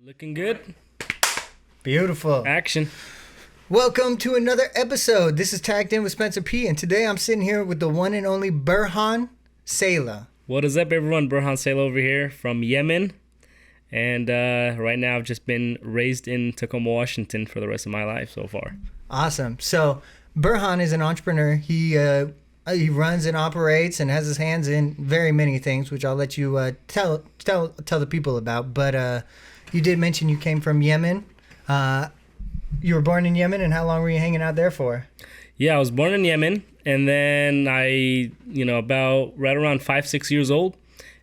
Looking good. Beautiful. Action. Welcome to another episode. This is Tac'd In with Spencer P. And today I'm sitting here with the one and only Burhan Saleh. What is up, everyone? Burhan Saleh over here from Yemen. And right now I've just been raised in Tacoma, Washington for the rest of my life so far. Awesome. So Burhan is an entrepreneur. He runs and operates and has his hands in very many things, which I'll let you tell the people about. But you did mention you came from Yemen. You were born in Yemen, and how long were you hanging out there for? Yeah, I was born in Yemen, and then I, about right around 5-6 years old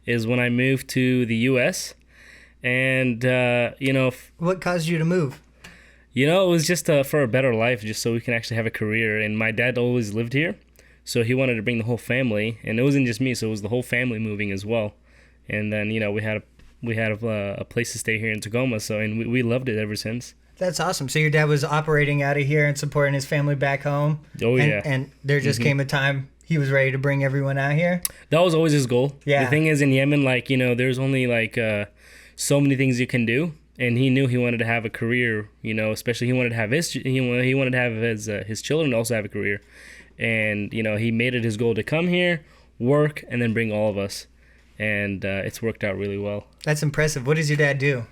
is when I moved to the U.S. And, What caused you to move? It was just for a better life, just so we can actually have a career. And my dad always lived here, so he wanted to bring the whole family. And it wasn't just me, so it was the whole family moving as well. And then, we had a place to stay here in Tacoma, and we loved it ever since. That's awesome. So your dad was operating out of here and supporting his family back home. Oh, yeah. And there just came a time he was ready to bring everyone out here. That was always his goal. Yeah. The thing is, in Yemen, there's only so many things you can do, and he knew he wanted to have a career. Especially he wanted to have his children also have a career, and he made it his goal to come here, work, and then bring all of us, and it's worked out really well. That's impressive. What does your dad do?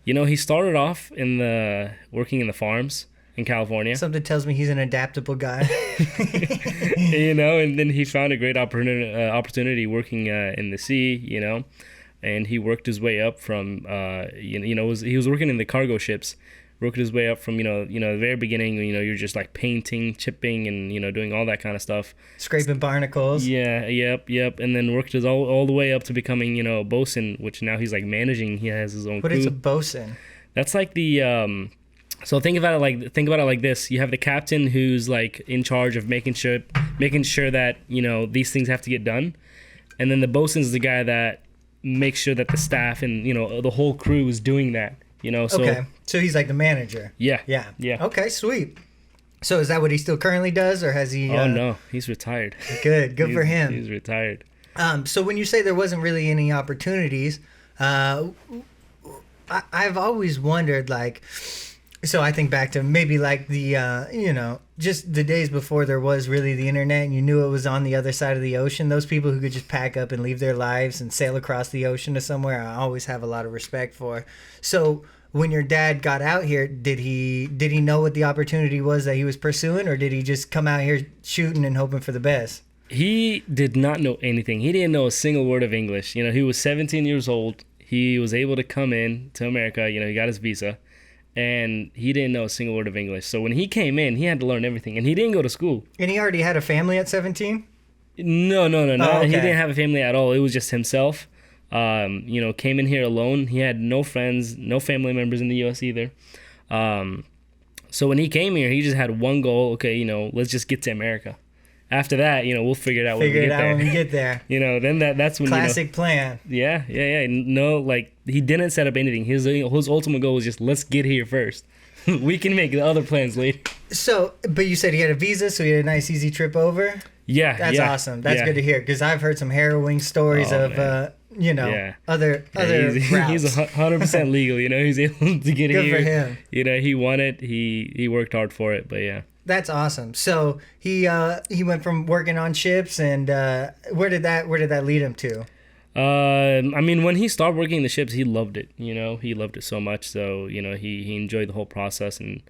He started off working in the farms in California. Something tells me he's an adaptable guy. And then he found a great opportunity working in the sea, and he worked his way up from, he was working in the cargo ships, worked his way up from, the very beginning, you're just like painting, chipping, and, doing all that kind of stuff. Scraping barnacles. Yeah, yep. And then worked his all the way up to becoming, bosun, which now he's like managing. He has his own crew. What is a bosun? That's like the, so think about it like this. You have the captain who's like in charge of making sure that, these things have to get done. And then the bosun's the guy that makes sure that the staff and, the whole crew is doing that. Okay, so he's like the manager. Yeah. Okay, sweet. So is that what he still currently does, or has he? Oh no, he's retired. Good for him. He's retired. So when you say there wasn't really any opportunities, I've always wondered, so I think back to maybe the, just the days before there was really the internet and you knew it was on the other side of the ocean. Those people who could just pack up and leave their lives and sail across the ocean to somewhere, I always have a lot of respect for. So when your dad got out here, did he know what the opportunity was that he was pursuing, or did he just come out here shooting and hoping for the best? He did not know anything. He didn't know a single word of English. He was 17 years old. He was able to come in to America. He got his visa. And he didn't know a single word of English. So when he came in, he had to learn everything. And he didn't go to school. And he already had a family at 17? No. Oh, okay. He didn't have a family at all. It was just himself. Came in here alone. He had no friends, no family members in the U.S. either. So when he came here, he just had one goal. Okay, let's just get to America. After that, we'll figure it out when we get there. Then that's when classic plan. Yeah. No, he didn't set up anything. His ultimate goal was just let's get here first. We can make the other plans later. So, but you said he had a visa, so he had a nice easy trip over. Yeah, that's awesome. That's good to hear, because I've heard some harrowing stories of other routes. He's 100% legal. He's able to get here. Good for him. He won it. He worked hard for it. But yeah. That's awesome. So he went from working on ships, and where did that lead him to? When he started working the ships, he loved it. He loved it so much. So he enjoyed the whole process, and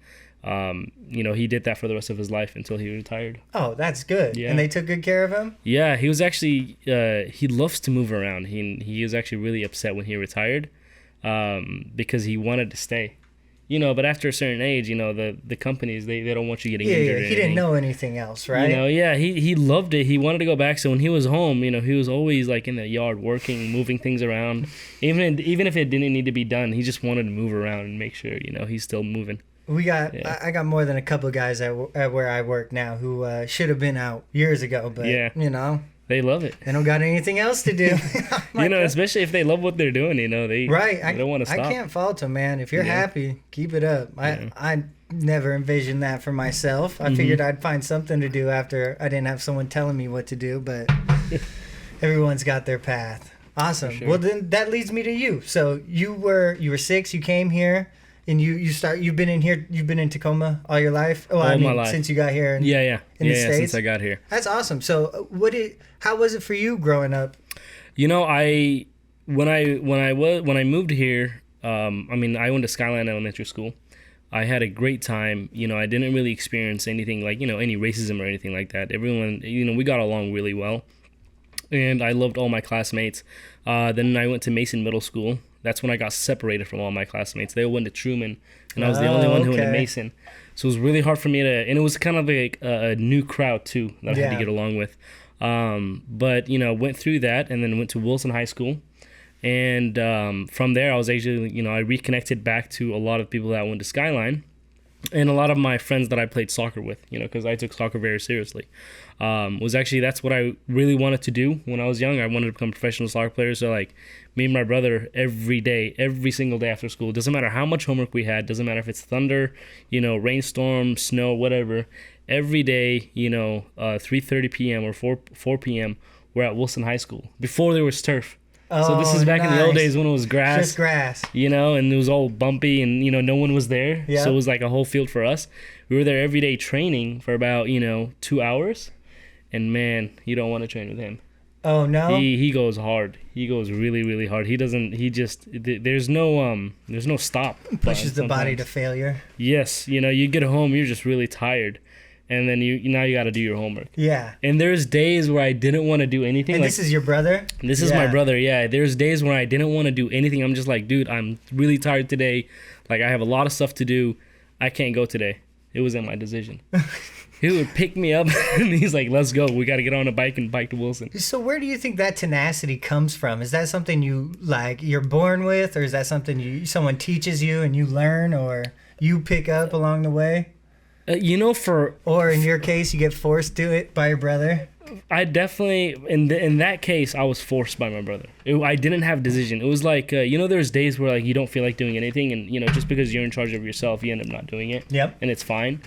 he did that for the rest of his life until he retired. Oh, that's good. Yeah. And they took good care of him? Yeah, he was actually he loves to move around. He was actually really upset when he retired, because he wanted to stay. But after a certain age, the companies, they don't want you getting injured. Yeah, he didn't know anything else, right? He loved it. He wanted to go back. So when he was home, he was always in the yard working, moving things around. Even if it didn't need to be done, he just wanted to move around and make sure, he's still moving. I got more than a couple of guys at where I work now who should have been out years ago, but they love it. They don't got anything else to do. Especially if they love what they're doing, they don't want to stop. I can't fault them, man. If you're happy, keep it up. I never envisioned that for myself. I figured I'd find something to do after I didn't have someone telling me what to do, but everyone's got their path. Awesome. sure. Well, then that leads me to you. So you were 6. You came here, and you've been in Tacoma all your life. Oh, All my life. Since you got here. Yeah. In the States? Since I got here. That's awesome. So how was it for you growing up? You know, when I moved here, I went to Skyline Elementary School. I had a great time. You know, I didn't really experience anything like, any racism or anything like that. Everyone, we got along really well. And I loved all my classmates. Then I went to Mason Middle School. That's when I got separated from all my classmates. They all went to Truman, and I was the only one who went to Mason. So it was really hard for me and it was kind of like a new crowd too that I had to get along with. But, went through that and then went to Wilson High School. And from there, I was actually, I reconnected back to a lot of people that went to Skyline and a lot of my friends that I played soccer with, because I took soccer very seriously. That's what I really wanted to do when I was young. I wanted to become a professional soccer player. So, like, me and my brother every single day after school, doesn't matter how much homework we had, doesn't matter if it's thunder, rainstorm, snow, whatever, every day, 3:30 p.m. or 4 p.m., we're at Wilson High School before there was turf. So this is back in the old days when it was grass. Just grass. And it was all bumpy and, no one was there. Yep. So it was like a whole field for us. We were there every day training for about, 2 hours. And man, you don't want to train with him. Oh, no? He goes hard. He goes really, really hard. There's no stop. Pushes the body to failure. Yes. You get home, you're just really tired. And then now you got to do your homework. Yeah. And there's days where I didn't want to do anything. And this is your brother? This is my brother, yeah. There's days where I didn't want to do anything. I'm just like, dude, I'm really tired today. Like, I have a lot of stuff to do. I can't go today. It was in my decision. He would pick me up, and he's like, let's go. We got to get on a bike and bike to Wilson. So where do you think that tenacity comes from? Is that something you're born with, or is that something someone teaches you and you learn, or you pick up along the way? Or in your case, you get forced to it by your brother? I definitely, in that case, I was forced by my brother. I didn't have a decision. It was like, there's days where, like, you don't feel like doing anything, and, just because you're in charge of yourself, you end up not doing it. Yep. And it's fine.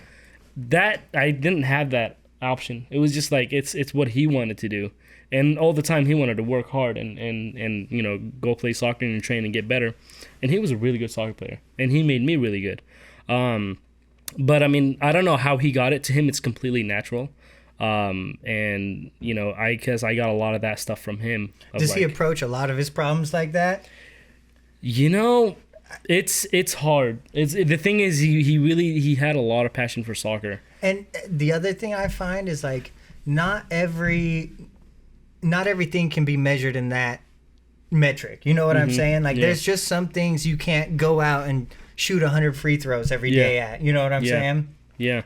That, I didn't have that option. It was just like, it's what he wanted to do. And all the time, he wanted to work hard and go play soccer and train and get better. And he was a really good soccer player. And he made me really good. But I don't know how he got it. To him, it's completely natural. I guess I got a lot of that stuff from him. Does he approach a lot of his problems like that? It's hard. The thing is, he had a lot of passion for soccer. And the other thing I find is, like, not everything can be measured in that metric. You know what I'm saying? Like, there's just some things you can't go out and shoot 100 free throws every day at. You know what I'm saying? Yeah.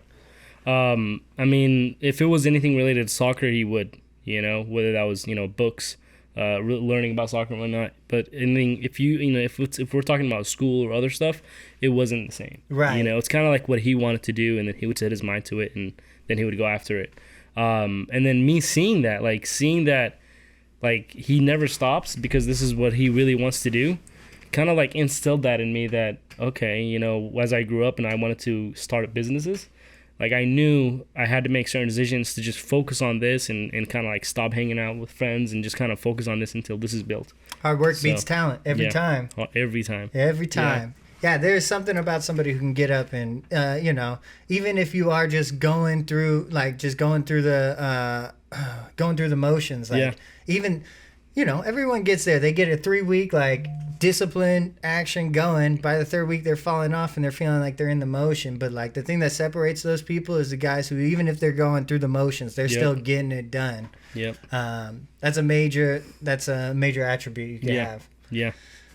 If it was anything related to soccer, he would, whether that was, books, learning about soccer and whatnot. But if we're talking about school or other stuff, it wasn't the same. Right. It's kind of like what he wanted to do, and then he would set his mind to it, and then he would go after it. And then me seeing that, like, he never stops because this is what he really wants to do, kind of like instilled that in me that, okay, as I grew up and I wanted to start businesses, like, I knew I had to make certain decisions to just focus on this and kind of like stop hanging out with friends and just kind of focus on this until this is built. Hard work beats talent every time. Every time. Every time. Yeah, there's something about somebody who can get up and, even if you are just going through the motions, like, even, everyone gets there. They get a 3-week, like, discipline action going. By the 3rd week, they're falling off and they're feeling like they're in the motion. But, like, the thing that separates those people is the guys who, even if they're going through the motions, they're still getting it done. Yep. That's a major attribute you can have. Yeah.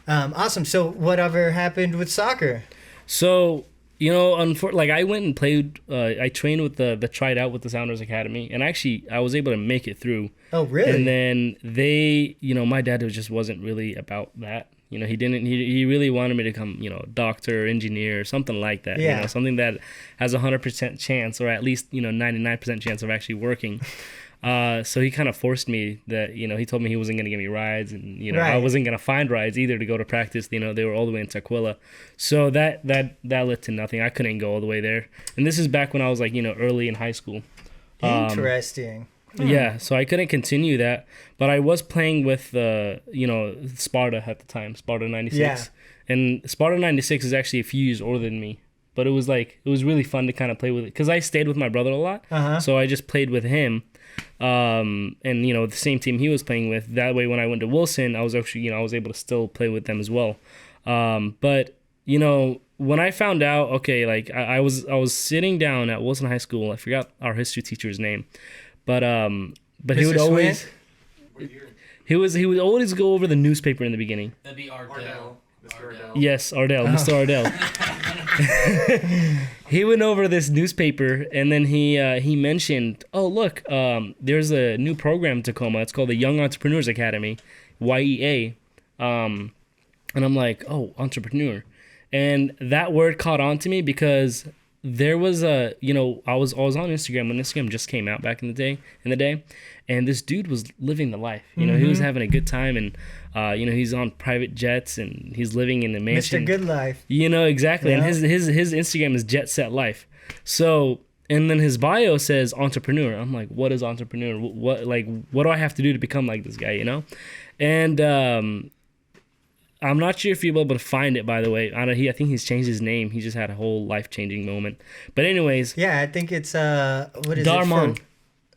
Awesome. So whatever happened with soccer? So, I went and played, I trained with the tried out with the Sounders Academy, and actually I was able to make it through. Oh, really? And then my dad just wasn't really about that. He really wanted me to become, doctor, engineer, something like that. Yeah. Something that has 100% chance, or at least, 99% chance of actually working. So he kind of forced me that, he told me he wasn't going to give me rides, and, Right. I wasn't going to find rides either to go to practice. They were all the way in Tukwila. So that led to nothing. I couldn't go all the way there. And this is back when I was, like, early in high school. Interesting. Yeah, so I couldn't continue that, but I was playing with Sparta at the time, Sparta 96. Yeah. And Sparta 96 is actually a few years older than me. But it was really fun to kind of play with it because I stayed with my brother a lot. So I just played with him. And the same team he was playing with. That way when I went to Wilson, I was actually, I was able to still play with them as well. But when I found out, okay, like I was sitting down at Wilson High School. I forgot our history teacher's name. But he would always he would always go over the newspaper in the beginning. That'd be Ardell. Mr. Ardell. Yes, Ardell, Mr. Ardell. He went over this newspaper and then he mentioned, oh look, there's a new program in Tacoma. It's called the Young Entrepreneurs Academy, YEA. And I'm like, oh, entrepreneur. And that word caught on to me because there was I was on Instagram when Instagram just came out back in the day, and this dude was living the life. He was having a good time, and he's on private jets and he's living in a mansion. Mr. Good Life. Exactly. Yeah. And his Instagram is Jet Set Life. So, and then his bio says entrepreneur. I'm like, what is entrepreneur? What do I have to do to become like this guy? And I'm not sure if you'll be able to find it, by the way. I think he's changed his name. He just had a whole life-changing moment. But anyways. Yeah, I think it's, what is Darman. it?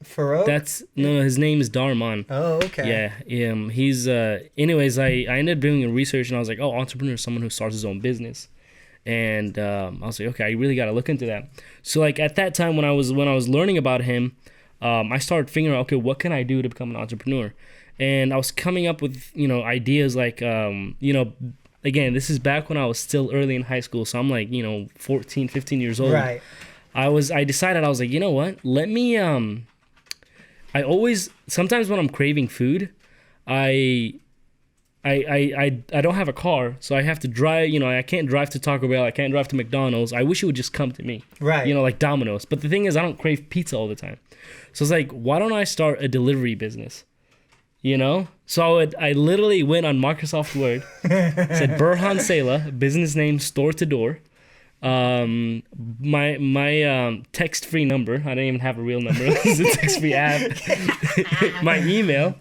Farouk? No, his name is Darman. Oh, okay. Yeah, he's, anyways, I ended up doing research and I was like, oh, entrepreneur is someone who starts his own business. And I was like, okay, I really got to look into that. So like at that time when I was learning about him, I started figuring out, okay, what can I do to become an entrepreneur? And I was coming up with, ideas like, again, this is back when I was still early in high school. So I'm like, 14, 15 years old. Right. I decided, I was like, you know what? Let me, sometimes when I'm craving food, I don't have a car. So I have to drive, I can't drive to Taco Bell. I can't drive to McDonald's. I wish it would just come to me. Right. Like Domino's. But the thing is, I don't crave pizza all the time. So it's like, why don't I start a delivery business? So I literally went on Microsoft Word, said Burhan Saleh, business name, store to door. My text-free number. I didn't even have a real number. It was a text-free app. My email.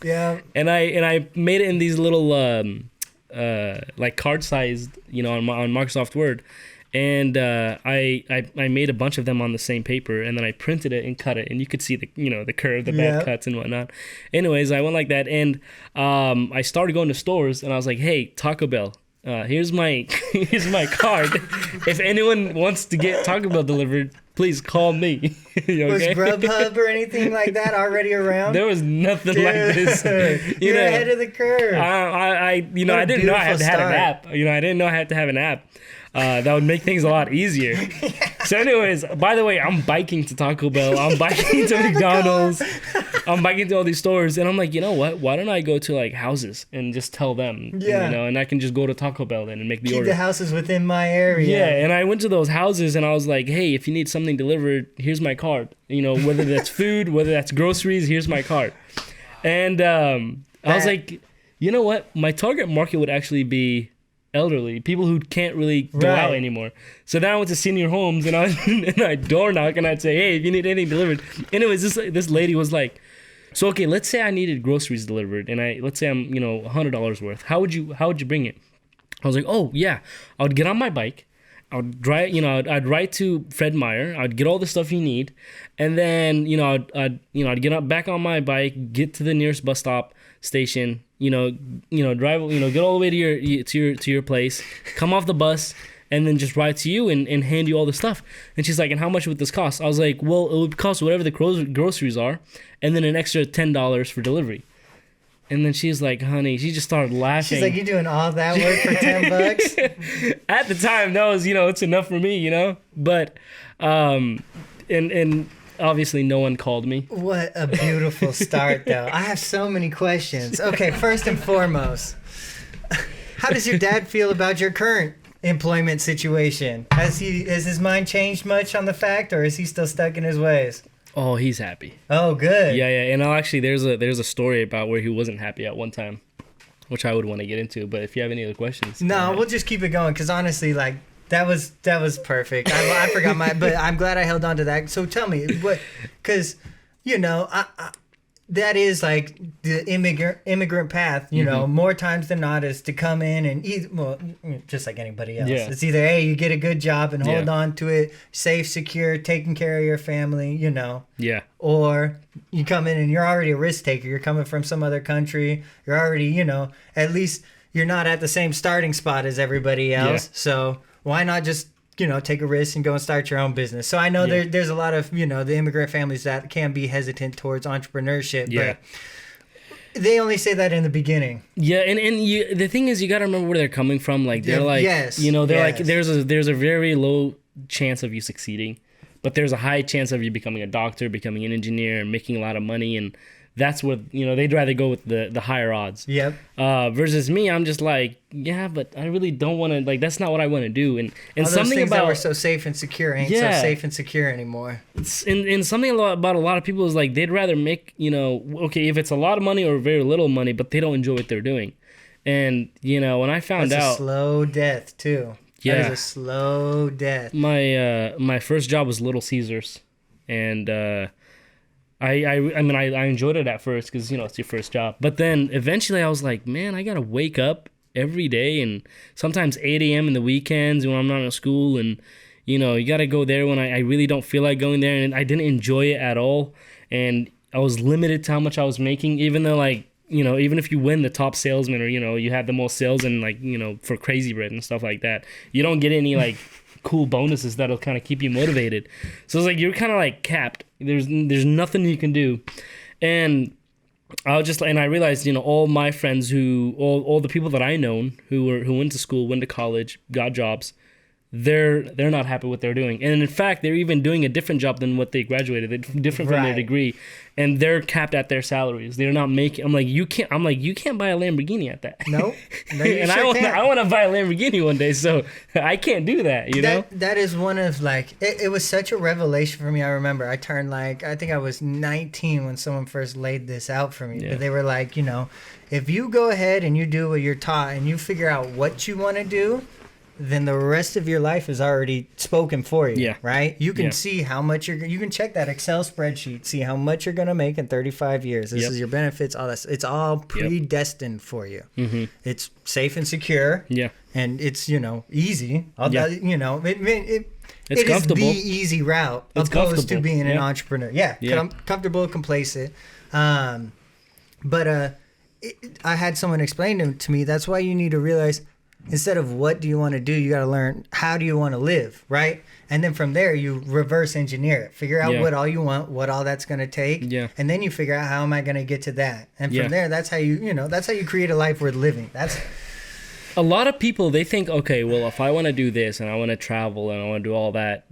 Yeah. And I made it in these little like card-sized, on Microsoft Word. And I made a bunch of them on the same paper, and then I printed it and cut it, and you could see the the curve, the bad cuts and whatnot. Anyways, I went like that, and I started going to stores, and I was like, hey, Taco Bell, here's my card. If anyone wants to get Taco Bell delivered, please call me. Okay? Was Grubhub or anything like that already around? There was nothing like this. You're ahead of the curve. I didn't know I had to have an app. I didn't know I had to have an app. That would make things a lot easier. So anyways, by the way, I'm biking to Taco Bell. I'm biking to McDonald's. I'm biking to all these stores. And I'm like, you know what? Why don't I go to like houses and just tell them, and I can just go to Taco Bell then and make the order. Keep the houses within my area. Yeah, and I went to those houses and I was like, hey, if you need something delivered, here's my card. Whether that's food, whether that's groceries, here's my card. And I was like, you know what? My target market would actually be elderly, people who can't really go out anymore. So then I went to senior homes and I door knock and I'd say, hey, if you need anything delivered. Anyways, this lady was like, so okay, let's say I needed groceries delivered and let's say I'm $100 worth. How would you bring it? I was like, oh yeah, I would get on my bike. I would drive, I'd ride to Fred Meyer. I'd get all the stuff you need, and then I'd get up back on my bike, get to the nearest bus stop station, drive, get all the way to your place, come off the bus, and then just ride to you and hand you all the stuff. And she's like, and how much would this cost? I was like, well, it would cost whatever the groceries are, and then an extra $10 for delivery. And then she's like, honey, she just started laughing. She's like, you're doing all that work for $10? At the time, that was, it's enough for me, But, and obviously no one called me. What a beautiful start, though. I have so many questions. Okay, first and foremost, how does your dad feel about your current employment situation? Has his mind changed much on the fact, or is he still stuck in his ways? Oh, he's happy. Oh, good. Yeah, and actually, there's a story about where he wasn't happy at one time, which I would want to get into. But if you have any other questions, no, we'll just keep it going because honestly, like that was perfect. I forgot but I'm glad I held on to that. So tell me, because you know, that is like the immigrant path, you know, more times than not is to come in and eat, well, just like anybody else. Yeah. It's either, hey, you get a good job and hold on to it, safe, secure, taking care of your family, you know. Yeah. Or you come in and you're already a risk taker. You're coming from some other country. You're already, you know, at least you're not at the same starting spot as everybody else. Yeah. So why not just, you know, take a risk and go and start your own business. So I know there's a lot of, you know, the immigrant families that can be hesitant towards entrepreneurship, but they only say that in the beginning. Yeah, and the thing is, you got to remember where they're coming from. Like, they're like, you know, they're like, there's a very low chance of you succeeding, but there's a high chance of you becoming a doctor, becoming an engineer, and making a lot of money, and that's what, you know, they'd rather go with the higher odds. Yep. Versus me, I'm just like, yeah, but I really don't want to, like, that's not what I want to do. And all something things about that were so safe and secure ain't so safe and secure anymore. And something about a lot of people is like, they'd rather make, you know, okay, if it's a lot of money or very little money, but they don't enjoy what they're doing. And, you know, when I found out. That's a slow death, too. Yeah. That is a slow death. My first job was Little Caesars. And, I mean, I enjoyed it at first because, you know, it's your first job. But then eventually I was like, man, I got to wake up every day and sometimes 8 a.m. in the weekends when I'm not in school. And, you know, you got to go there when I really don't feel like going there. And I didn't enjoy it at all. And I was limited to how much I was making, even though, like, you know, even if you win the top salesman or, you know, you have the most sales and, like, you know, for Crazy Bread and stuff like that, you don't get any, like, cool bonuses that'll kind of keep you motivated. So it's like you're kind of like capped. There's nothing you can do. And I realized, you know, all my friends all the people that I known who went to school, went to college, got jobs, they're not happy with what they're doing. And in fact, they're even doing a different job than what they graduated. They're different from their degree. And they're capped at their salaries. They're not making. I'm like, you can't buy a Lamborghini at that. No, and I want to buy a Lamborghini one day, so I can't do that. You know, that is one of, like, it was such a revelation for me. I remember I turned, like, I think I was 19 when someone first laid this out for me. Yeah. But they were like, you know, if you go ahead and you do what you're taught and you figure out what you want to do, then the rest of your life is already spoken for you, right? You can see how much you can check that Excel spreadsheet, see how much you're going to make in 35 years. This is your benefits, all that. It's all predestined for you. Mm-hmm. It's safe and secure. Yeah. And it's, you know, easy. You know, it is the easy route opposed to being an entrepreneur. Comfortable, complacent. But I had someone explain to me, that's why you need to realize, instead of what do you want to do, you got to learn how do you want to live, right? And then from there, you reverse engineer it. Figure out what all you want, what all that's going to take. Yeah. And then you figure out how am I going to get to that. And from there, that's how you create a life worth living. That's a lot of people, they think, okay, well, if I want to do this and I want to travel and I want to do all that,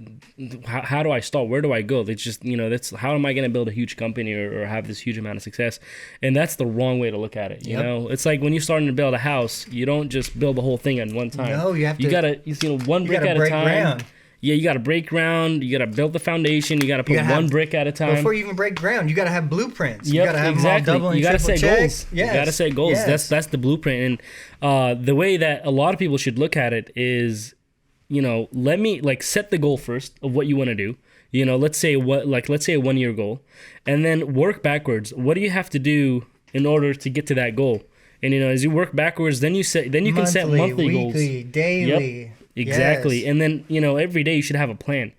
how do I start? Where do I go? It's just, you know, that's how am I going to build a huge company or have this huge amount of success? And that's the wrong way to look at it. You know, it's like when you're starting to build a house, you don't just build the whole thing at one time. No, you gotta, one brick at a time. Ground. Yeah, you got to break ground. You got to build the foundation. You got to put one brick at a time. Before you even break ground, you got to have blueprints. You got to have them all double and you got to set goals. Yes. You got to set goals. Yes. That's the blueprint. And the way that a lot of people should look at it is, you know, let me set the goal first of what you want to do. You know, let's say a 1 year goal, and then work backwards. What do you have to do in order to get to that goal? And, you know, as you work backwards, then you can set monthly goals. Weekly, daily. Yep. Exactly. Yes. And then, you know, every day you should have a plan.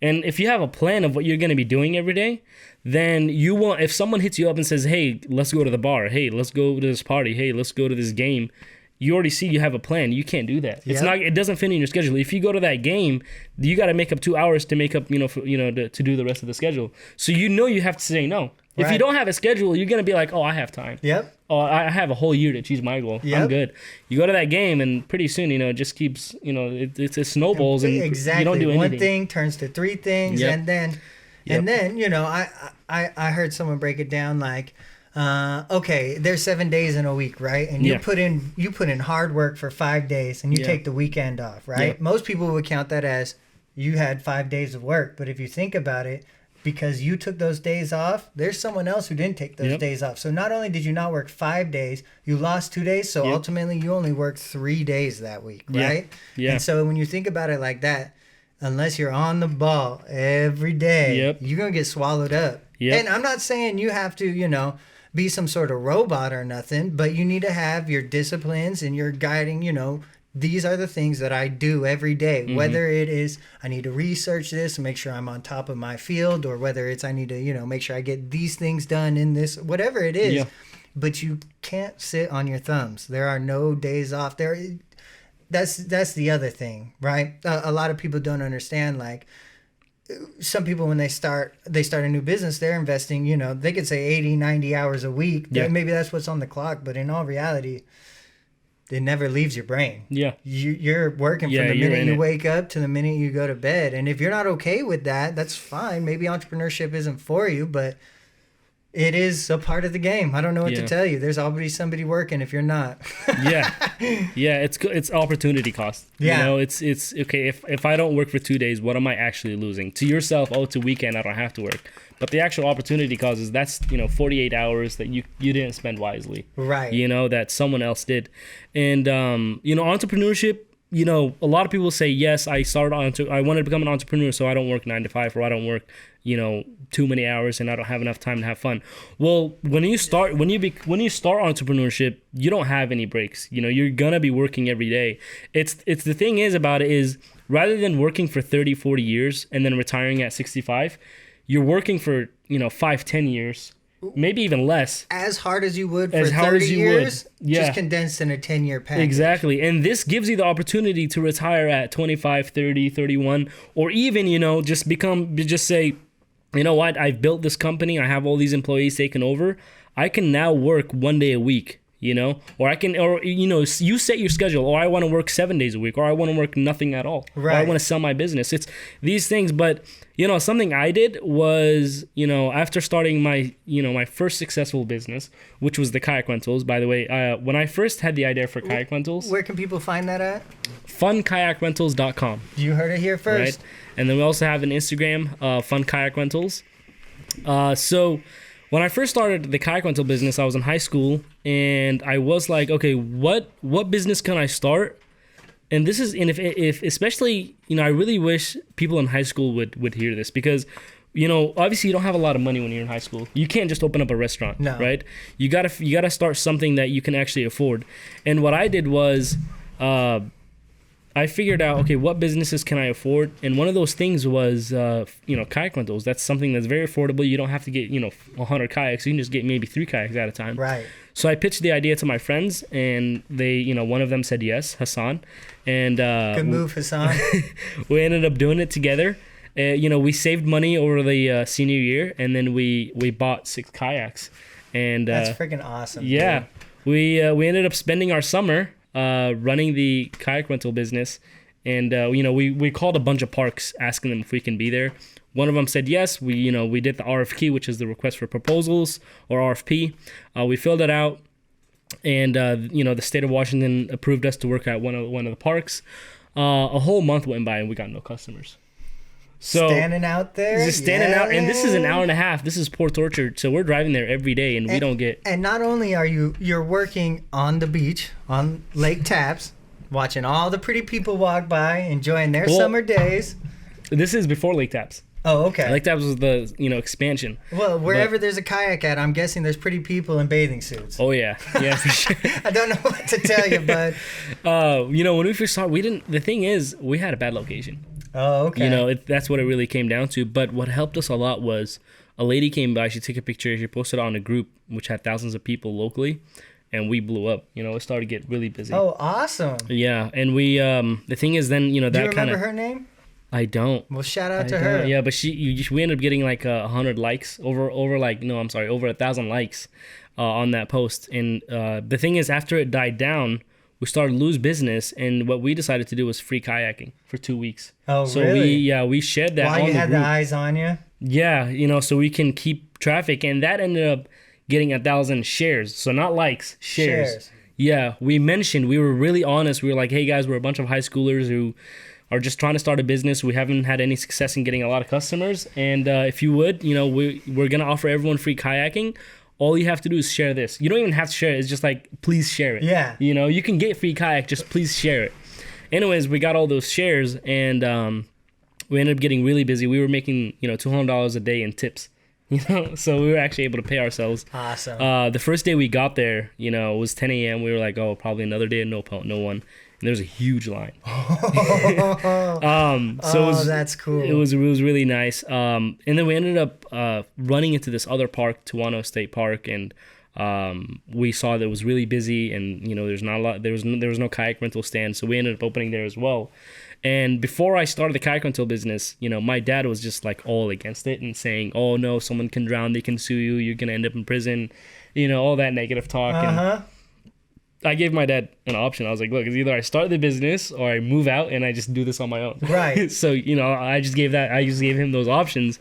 And if you have a plan of what you're going to be doing every day, then if someone hits you up and says, hey, let's go to the bar. Hey, let's go to this party. Hey, let's go to this game. You already see you have a plan. You can't do that. Yep. It doesn't fit in your schedule. If you go to that game, you got to make up 2 hours to make up, to do the rest of the schedule. So, you have to say no. Right. If you don't have a schedule, you're going to be like, oh, I have time. Yep. Oh, I have a whole year to achieve my goal. Yep. I'm good. You go to that game, and pretty soon, it just keeps, it snowballs, and exactly. You don't do anything. One thing turns to three things, and then, I heard someone break it down like, okay, there's 7 days in a week, right? And you put in hard work for 5 days, and you take the weekend off, right? Yep. Most people would count that as you had 5 days of work, but if you think about it, because you took those days off, there's someone else who didn't take those days off. So not only did you not work 5 days, you lost 2 days. So ultimately, you only worked 3 days that week, right? Yeah. And so when you think about it like that, unless you're on the ball every day, you're going to get swallowed up. Yep. And I'm not saying you have to, be some sort of robot or nothing, but you need to have your disciplines and your guiding, these are the things that I do every day, whether it is I need to research this and make sure I'm on top of my field, or whether it's I need to, make sure I get these things done in this, whatever it is. Yeah. But you can't sit on your thumbs. There are no days off. That's the other thing, right? A lot of people don't understand, like, some people when they start a new business, they're investing, they could say 80, 90 hours a week. Yeah. Maybe that's what's on the clock, but in all reality, it never leaves your brain. Yeah. You're working from the minute you wake up to the minute you go to bed. And if you're not okay with that, that's fine. Maybe entrepreneurship isn't for you, but it is a part of the game. I don't know what to tell you. There's always somebody working if you're not. Yeah, it's opportunity cost. Yeah. It's okay. If I don't work for 2 days, what am I actually losing? To yourself, it's a weekend, I don't have to work. But the actual opportunity cost is that's 48 hours that you didn't spend wisely. Right. That someone else did. And entrepreneurship, a lot of people say, yes, I wanted to become an entrepreneur so I don't work 9 to 5, or I don't work too many hours and I don't have enough time to have fun. Well, when you start entrepreneurship, you don't have any breaks. You're gonna be working every day. It's the thing is about it is, rather than working for 30, 40 years and then retiring at 65, you're working for 5, 10 years, maybe even less. As hard as you would for 30 years, just condensed in a 10-year package. Exactly. And this gives you the opportunity to retire at 25, 30, 31, or even, just say, you know what, I've built this company, I have all these employees taken over, I can now work 1 day a week, or you set your schedule, or I want to work 7 days a week, or I want to work nothing at all, right. Or I want to sell my business. It's these things. But something I did was, after starting my first successful business, which was the Kayak Rentals. By the way, when I first had the idea for Kayak Rentals, where can people find that at? FunKayakRentals.com. You heard it here first. Right? And then we also have an Instagram, Fun Kayak Rentals. So when I first started the kayak rental business, I was in high school, and I was like, okay, what business can I start? And if especially, I really wish people in high school would hear this, because, obviously you don't have a lot of money when you're in high school. You can't just open up a restaurant, right? You gotta start something that you can actually afford. And what I did was, I figured out, okay, what businesses can I afford? And one of those things was, kayak rentals. That's something that's very affordable. You don't have to get, 100 kayaks. You can just get maybe 3 kayaks at a time. Right. So I pitched the idea to my friends, and they, one of them said yes, Hassan. And good move, Hassan. We ended up doing it together. We saved money over the senior year, and then we bought 6 kayaks. And that's freaking awesome. Yeah. Dude. We ended up spending our summer running the kayak rental business, and we called a bunch of parks asking them if we can be there. One of them said yes. We did the RFQ, which is the request for proposals, or RFP. We filled it out, and the state of Washington approved us to work at one of the parks. A whole month went by and we got no customers. So standing out there, just standing out, and this is an hour and a half. This is Port Orchard, so we're driving there every day, and we don't get. And not only are you're working on the beach on Lake Tapps, watching all the pretty people walk by, enjoying their summer days. This is before Lake Tapps. Oh, okay. Lake Tapps was the expansion. Well, wherever there's a kayak at, I'm guessing there's pretty people in bathing suits. Oh yeah, for sure. I don't know what to tell you, but when we first started, we didn't. The thing is, we had a bad location. Oh, okay. That's what it really came down to. But what helped us a lot was a lady came by. She took a picture. She posted it on a group which had thousands of people locally, and we blew up. It started to get really busy. Oh, awesome. Yeah, and we the thing is, then that kind of. Do you remember her name? I don't. Well, shout out to her. Yeah, but we ended up getting like 100 likes over 1,000 likes on that post. And the thing is, after it died down, we started to lose business, and what we decided to do was free kayaking for 2 weeks. Oh, so really? we shared that. While you had the eyes on you? Yeah, so we can keep traffic, and that ended up getting 1,000 shares. So not likes, shares. Yeah, we were really honest. We were like, hey guys, we're a bunch of high schoolers who are just trying to start a business. We haven't had any success in getting a lot of customers, and if you would, we're gonna offer everyone free kayaking. All you have to do is share this. You don't even have to share it. It's just like, please share it. Yeah. You can get free kayak, just please share it. Anyways, we got all those shares, and we ended up getting really busy. We were making, $200 a day in tips. You know, so we were actually able to pay ourselves. Awesome. The first day we got there, you know, it was 10 a.m. We were like, oh, probably another day, no one. And there was a huge line. That's cool. It was really nice. And then we ended up running into this other park, Tuano State Park, and we saw that it was really busy, and you know, there's not a lot. There was no kayak rental stand, so we ended up opening there as well. And before I started the kayak rental business, you know, my dad was just like all against it and saying, "Oh no, someone can drown, they can sue you, you're gonna end up in prison," you know, all that negative talk. And I gave my dad an option. I was like, look, it's either I start the business or I move out and I just do this on my own. Right. So, you know, I just gave him those options.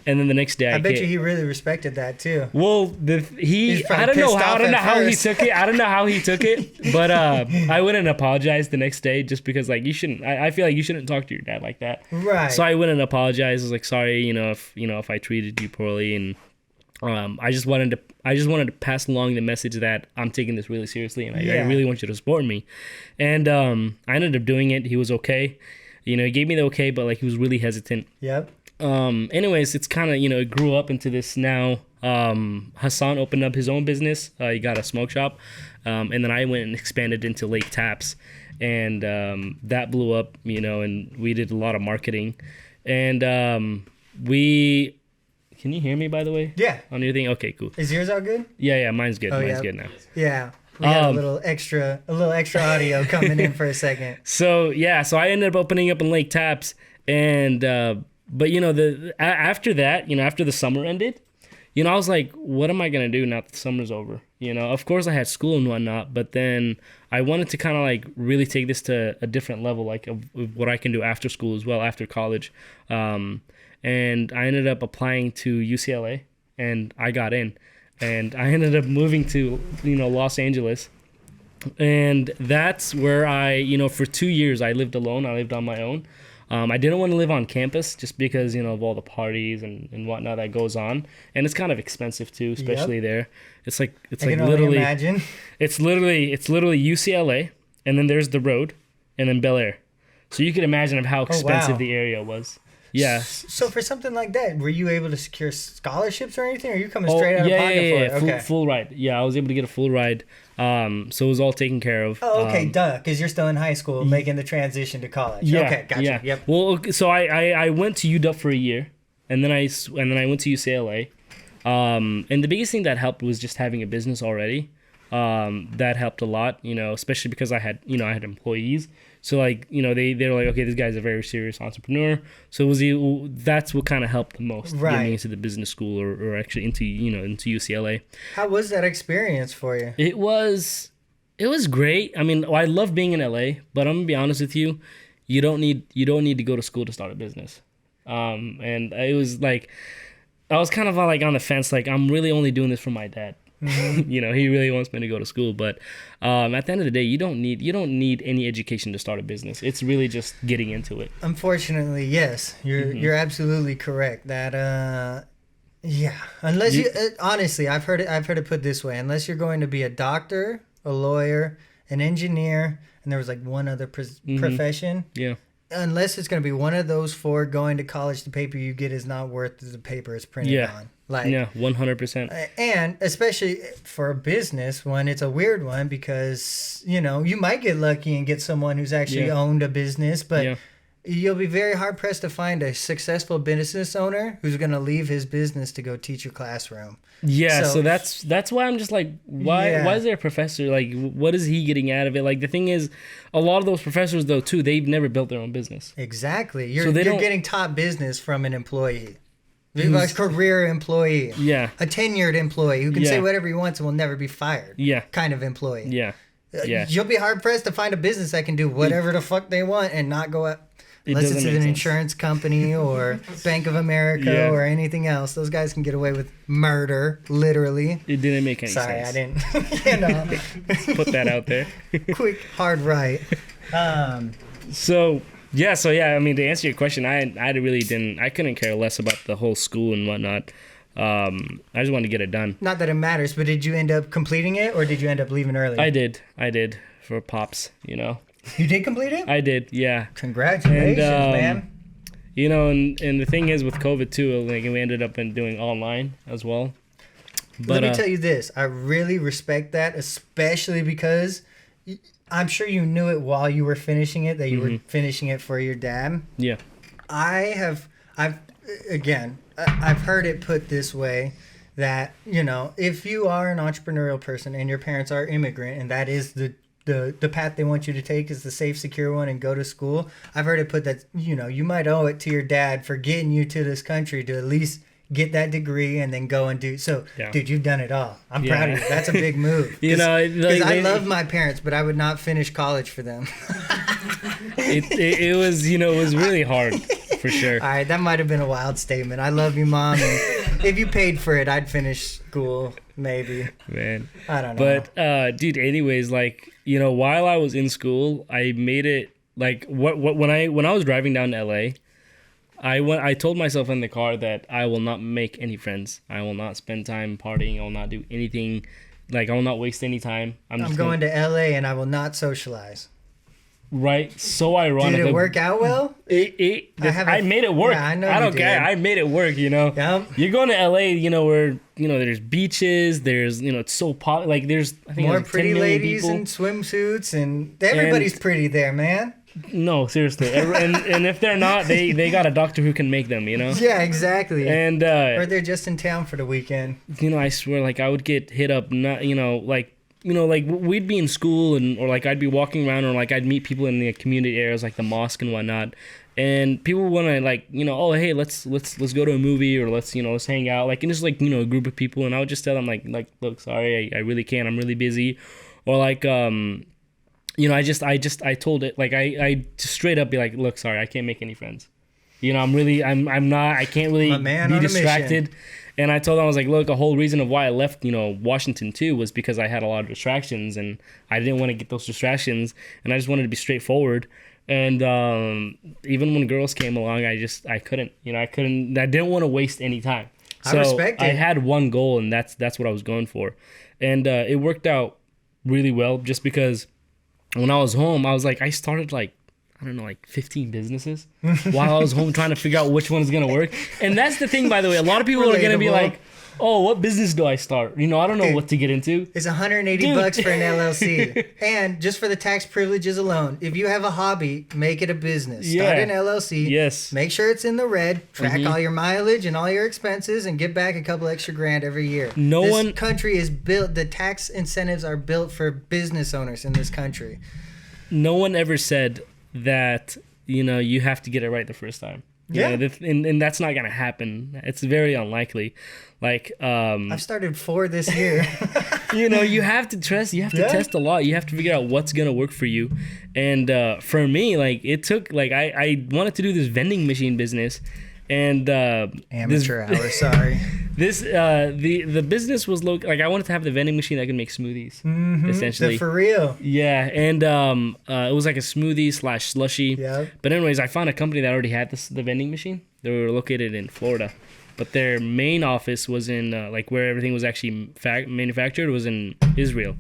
And then the next day I bet you he really respected that too. Well, I don't know how he took it. I don't know how he took it, but I went and apologized the next day just because like I feel like you shouldn't talk to your dad like that. Right. So I went and apologized. I was like, sorry, if I treated you poorly, and I just wanted to pass along the message that I'm taking this really seriously, and I really want you to support me. And I ended up doing it. He was okay. You know, he gave me the okay, but like he was really hesitant. Yep. Anyways, it's kind of, you know, it grew up into this now. Hassan opened up his own business. He got a smoke shop. And then I went and expanded into Lake Taps. And that blew up, you know, and we did a lot of marketing. And Can you hear me, by the way? Yeah. On your thing? Okay, cool. Is yours all good? Yeah, mine's good. Mine's good now. Yeah. We got a little extra audio coming in for a second. So I ended up opening up in Lake Taps, and but you know, after that, you know, after the summer ended, you know, I was like, what am I gonna do now that the summer's over? You know, of course I had school and whatnot, but then I wanted to kind of like really take this to a different level, like of what I can do after school as well, after college. And I ended up applying to UCLA, and I got in. And I ended up moving to, you know, Los Angeles. And that's where I, you know, for 2 years I lived alone. I lived on my own. I didn't want to live on campus just because, you know, of all the parties and whatnot that goes on. And it's kind of expensive too, especially there. It's like literally imagine. It's literally UCLA, and then there's the road, and then Bel Air. So you can imagine of how expensive the area was. Yeah. So for something like that, were you able to secure scholarships or anything? Or are you coming straight out of pocket for it? Okay. Full ride. Yeah, I was able to get a full ride. So it was all taken care of. Oh, okay, because you're still in high school, making the transition to college. Yeah, okay, gotcha. Yeah. Yep. Well, so I went to UW for a year, and then I went to UCLA. And the biggest thing that helped was just having a business already. That helped a lot, you know, especially because I had employees. So like, you know, they're like, okay, this guy's a very serious entrepreneur. So that's what kind of helped the most, getting into the business school or actually into UCLA. How was that experience for you? It was great. I mean, I love being in LA, but I'm gonna be honest with you, you don't need to go to school to start a business. And it was like, I was kind of like on the fence, like I'm really only doing this for my dad. Mm-hmm. You know, he really wants me to go to school, but at the end of the day, you don't need any education to start a business. It's really just getting into it. Unfortunately, yes, you're absolutely correct. That unless you honestly, I've heard it put this way: unless you're going to be a doctor, a lawyer, an engineer, and there was like one other profession. Yeah. Unless it's going to be one of those four, going to college, the paper you get is not worth the paper it's printed on. Like, 100%. And especially for a business one, it's a weird one because, you know, you might get lucky and get someone who's actually owned a business, but you'll be very hard pressed to find a successful business owner who's going to leave his business to go teach a classroom. Yeah, so that's why I'm just like, why is there a professor? Like, what is he getting out of it? Like, the thing is, a lot of those professors, though, too, they've never built their own business. Exactly. You're getting top business from an employee. A career employee. Yeah. A tenured employee who can say whatever he wants and will never be fired. Yeah. Kind of employee. Yeah. You'll be hard pressed to find a business that can do whatever the fuck they want and not go up. Unless it's an insurance company or Bank of America or anything else. Those guys can get away with murder, literally. It didn't make any sense. Sorry, I didn't. You know. Put that out there. Quick, hard right. So, I mean, to answer your question, I couldn't care less about the whole school and whatnot. I just wanted to get it done. Not that it matters, but did you end up completing it or did you end up leaving early? I did for Pops, you know. You did complete it? I did, yeah. Congratulations, man. You know, and the thing is with COVID too, like we ended up in doing online as well. Let But me tell you this. I really respect that, especially because I'm sure you knew it while you were finishing it, that you were finishing it for your dad. yeah. I've heard it put this way that, you know, if you are an entrepreneurial person and your parents are immigrant and that is the path they want you to take is the safe, secure one and go to school, I've heard it put that, you know, you might owe it to your dad for getting you to this country to at least get that degree and then go and do. So, dude, you've done it all. I'm proud of you. That's a big move. You know, because I love my parents, but I would not finish college for them. it was, you know, it was really hard for sure. All right, that might have been a wild statement. I love you, Mom. And if you paid for it, I'd finish school, maybe. Man, I don't know. But dude, anyways, like, you know, while I was in school, I made it like when I was driving down to LA, I told myself in the car that I will not make any friends. I will not spend time partying. I will not do anything. Like, I will not waste any time. I'm going to LA and I will not socialize. Right? So ironic. Did it work out well? I made it work. Yeah, I know I don't you care. did. I made it work, you know? Yep. You're going to LA, you know, where, you know, there's beaches, there's, you know, it's so like, there's, I think more there's pretty 10 million ladies people. in swimsuits and everybody's pretty there, man. No, seriously. and if they're not, they got a doctor who can make them, you know? Yeah, exactly. And, or they're just in town for the weekend. you know, I swear, like, I would get hit up, not, you know, like, we'd be in school or like I'd be walking around or like I'd meet people in the community areas like the mosque and whatnot, and people want to like, you know, oh hey, let's go to a movie or let's hang out, like, and just like, you know, a group of people, and I would just tell them like look, sorry, I really can't, I'm really busy, or like you know, I told it like I just straight up be like, look, sorry, I can't make any friends, you know, I can't really be distracted. And I told them, I was like, look, a whole reason of why I left, you know, Washington too was because I had a lot of distractions and I didn't want to get those distractions, and I just wanted to be straightforward. And even when girls came along, I couldn't, you know, I didn't want to waste any time. So I respect it. I had one goal, and that's what I was going for. And it worked out really well just because when I was home, I was like, I started like, I don't know, like 15 businesses while I was home trying to figure out which one is going to work. And that's the thing, by the way, a lot of people are going to be like, oh, what business do I start? You know, I don't know what to get into. It's $180 for an LLC. And just for the tax privileges alone, if you have a hobby, make it a business. Start an LLC. Yes. Make sure it's in the red. Track all your mileage and all your expenses and get back a couple extra grand every year. This country is built, the tax incentives are built for business owners in this country. No one ever said that, you know, you have to get it right the first time. You know, and that's not gonna happen. It's very unlikely. Like I've started 4 this year. you know, you have to test a lot. You have to figure out what's gonna work for you. And for me, like, it took, like, I wanted to do this vending machine business, and amateur hour, sorry. This the business was like, I wanted to have the vending machine that could make smoothies, essentially. For real. Yeah, and it was like a smoothie / slushy. Yeah. But anyways, I found a company that already had the vending machine. They were located in Florida, but their main office was in like where everything was actually manufactured was in Israel.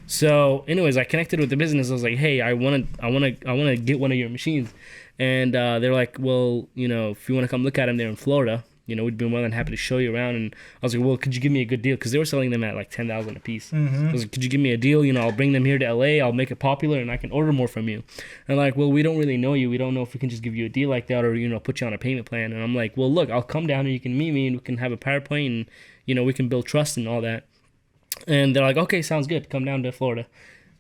So, anyways, I connected with the business. I was like, hey, I wanna get one of your machines. And they're like, well, you know, if you want to come look at them, they're in Florida. You know, we'd be more than happy to show you around. And I was like, well, could you give me a good deal? Because they were selling them at like $10,000 a piece. I was like, could you give me a deal? You know, I'll bring them here to LA. I'll make it popular, and I can order more from you. And like, well, we don't really know you. We don't know if we can just give you a deal like that, or, you know, put you on a payment plan. And I'm like, well, look, I'll come down and you can meet me, and we can have a PowerPoint, and, you know, we can build trust and all that. And they're like, okay, sounds good. Come down to Florida.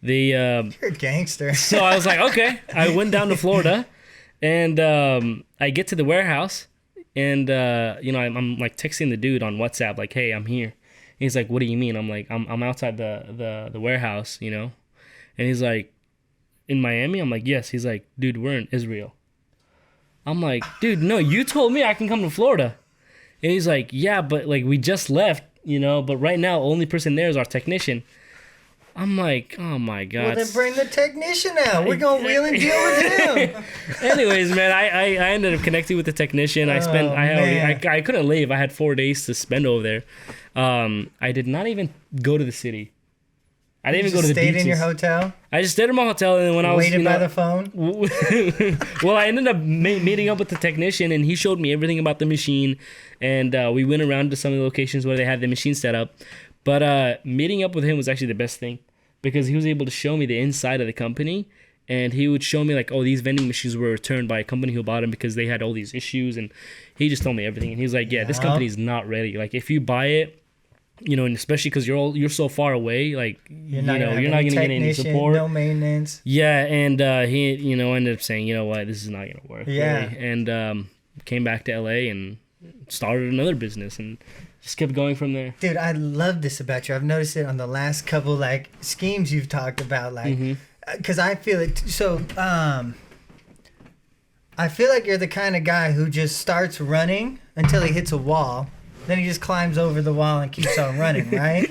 You're a gangster. So I was like, okay. I went down to Florida. And I get to the warehouse, and you know, I'm like texting the dude on WhatsApp, like, hey, I'm here. And he's like, what do you mean? I'm like, I'm outside the warehouse, you know. And he's like, in Miami? I'm like, yes. He's like, dude, we're in Israel. I'm like, dude, no, you told me I can come to Florida. And he's like, yeah, but like, we just left, you know, but right now, only person there is our technician. I'm like, oh my God. Well, then bring the technician out. We're going to wheel and deal with him. Anyways, man, I ended up connecting with the technician. I couldn't leave. I had 4 days to spend over there. I did not even go to the city. I didn't You even go to just the stayed beaches. in your hotel, I just stayed in my hotel, and then when I was waited by the phone. well, I ended up meeting up with the technician, and he showed me everything about the machine, and we went around to some of the locations where they had the machine set up. But meeting up with him was actually the best thing, because he was able to show me the inside of the company, and he would show me like, oh, these vending machines were returned by a company who bought them because they had all these issues, and he just told me everything. And he was like, yeah, this company's not ready. Like, if you buy it, you know, and especially because you're so far away, like, you're not gonna get any support, no maintenance. Yeah, and he, you know, ended up saying, you know what, this is not gonna work. Yeah, really. And came back to LA and started another business and just kept going from there. Dude, I love this about you. I've noticed it on the last couple like schemes you've talked about, like, because I feel it. So, I feel like you're the kind of guy who just starts running until he hits a wall. Then he just climbs over the wall and keeps on running, right?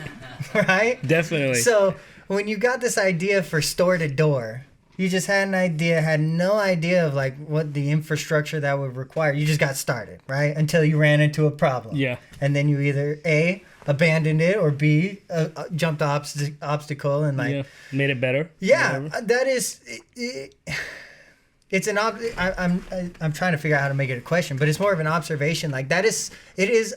Right? Definitely. So when you got this idea for store to door, you just had an idea, had no idea of like what the infrastructure that would require. You just got started, right? Until you ran into a problem. Yeah. And then you either A, abandoned it, or B, jumped the obstacle and like... Yeah. Made it better. Yeah, Whatever. that is... It's I'm trying to figure out how to make it a question, but it's more of an observation. Like it is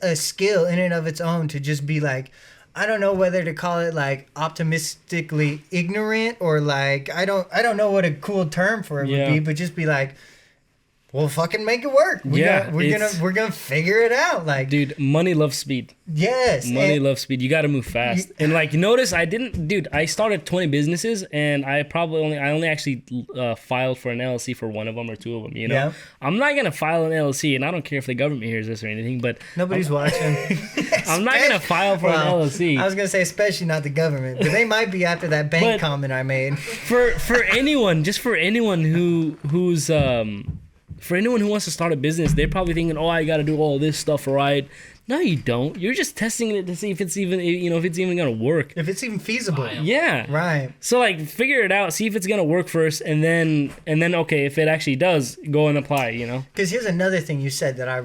a skill in and of its own to just be like, I don't know whether to call it like optimistically ignorant or like I don't know what a cool term for it would be, but just be like, we'll fucking make it work. We're gonna figure it out. Like, dude, money loves speed. Yes, Money loves speed. You got to move fast. And like, notice I started 20 businesses, and I only actually filed for an LLC for one of them or two of them. You know, Yeah. I'm not gonna file an LLC, and I don't care if the government hears this or anything. But nobody's watching. I'm not gonna file for an LLC. I was gonna say, especially not the government, but they might be after that bank comment I made. For anyone, just for anyone who's for anyone who wants to start a business, they're probably thinking, oh, I got to do all this stuff right. No, you don't. You're just testing it to see if it's even, if it's even going to work. If it's even feasible. Yeah. Right. So, like, figure it out. See if it's going to work first. And then, okay, if it actually does, go and apply, Because here's another thing you said that I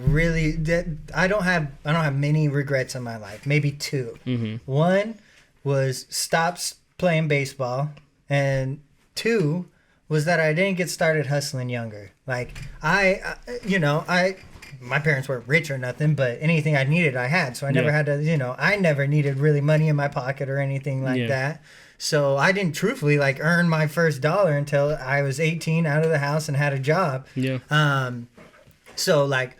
don't have many regrets in my life. Maybe two. Mm-hmm. One was stop playing baseball. And two was that I didn't get started hustling younger. Like, my parents weren't rich or nothing, but anything I needed, I had. So I never had to, I never needed really money in my pocket or anything like that. So I didn't truthfully, like, earn my first dollar until I was 18, out of the house, and had a job. Yeah. So, like,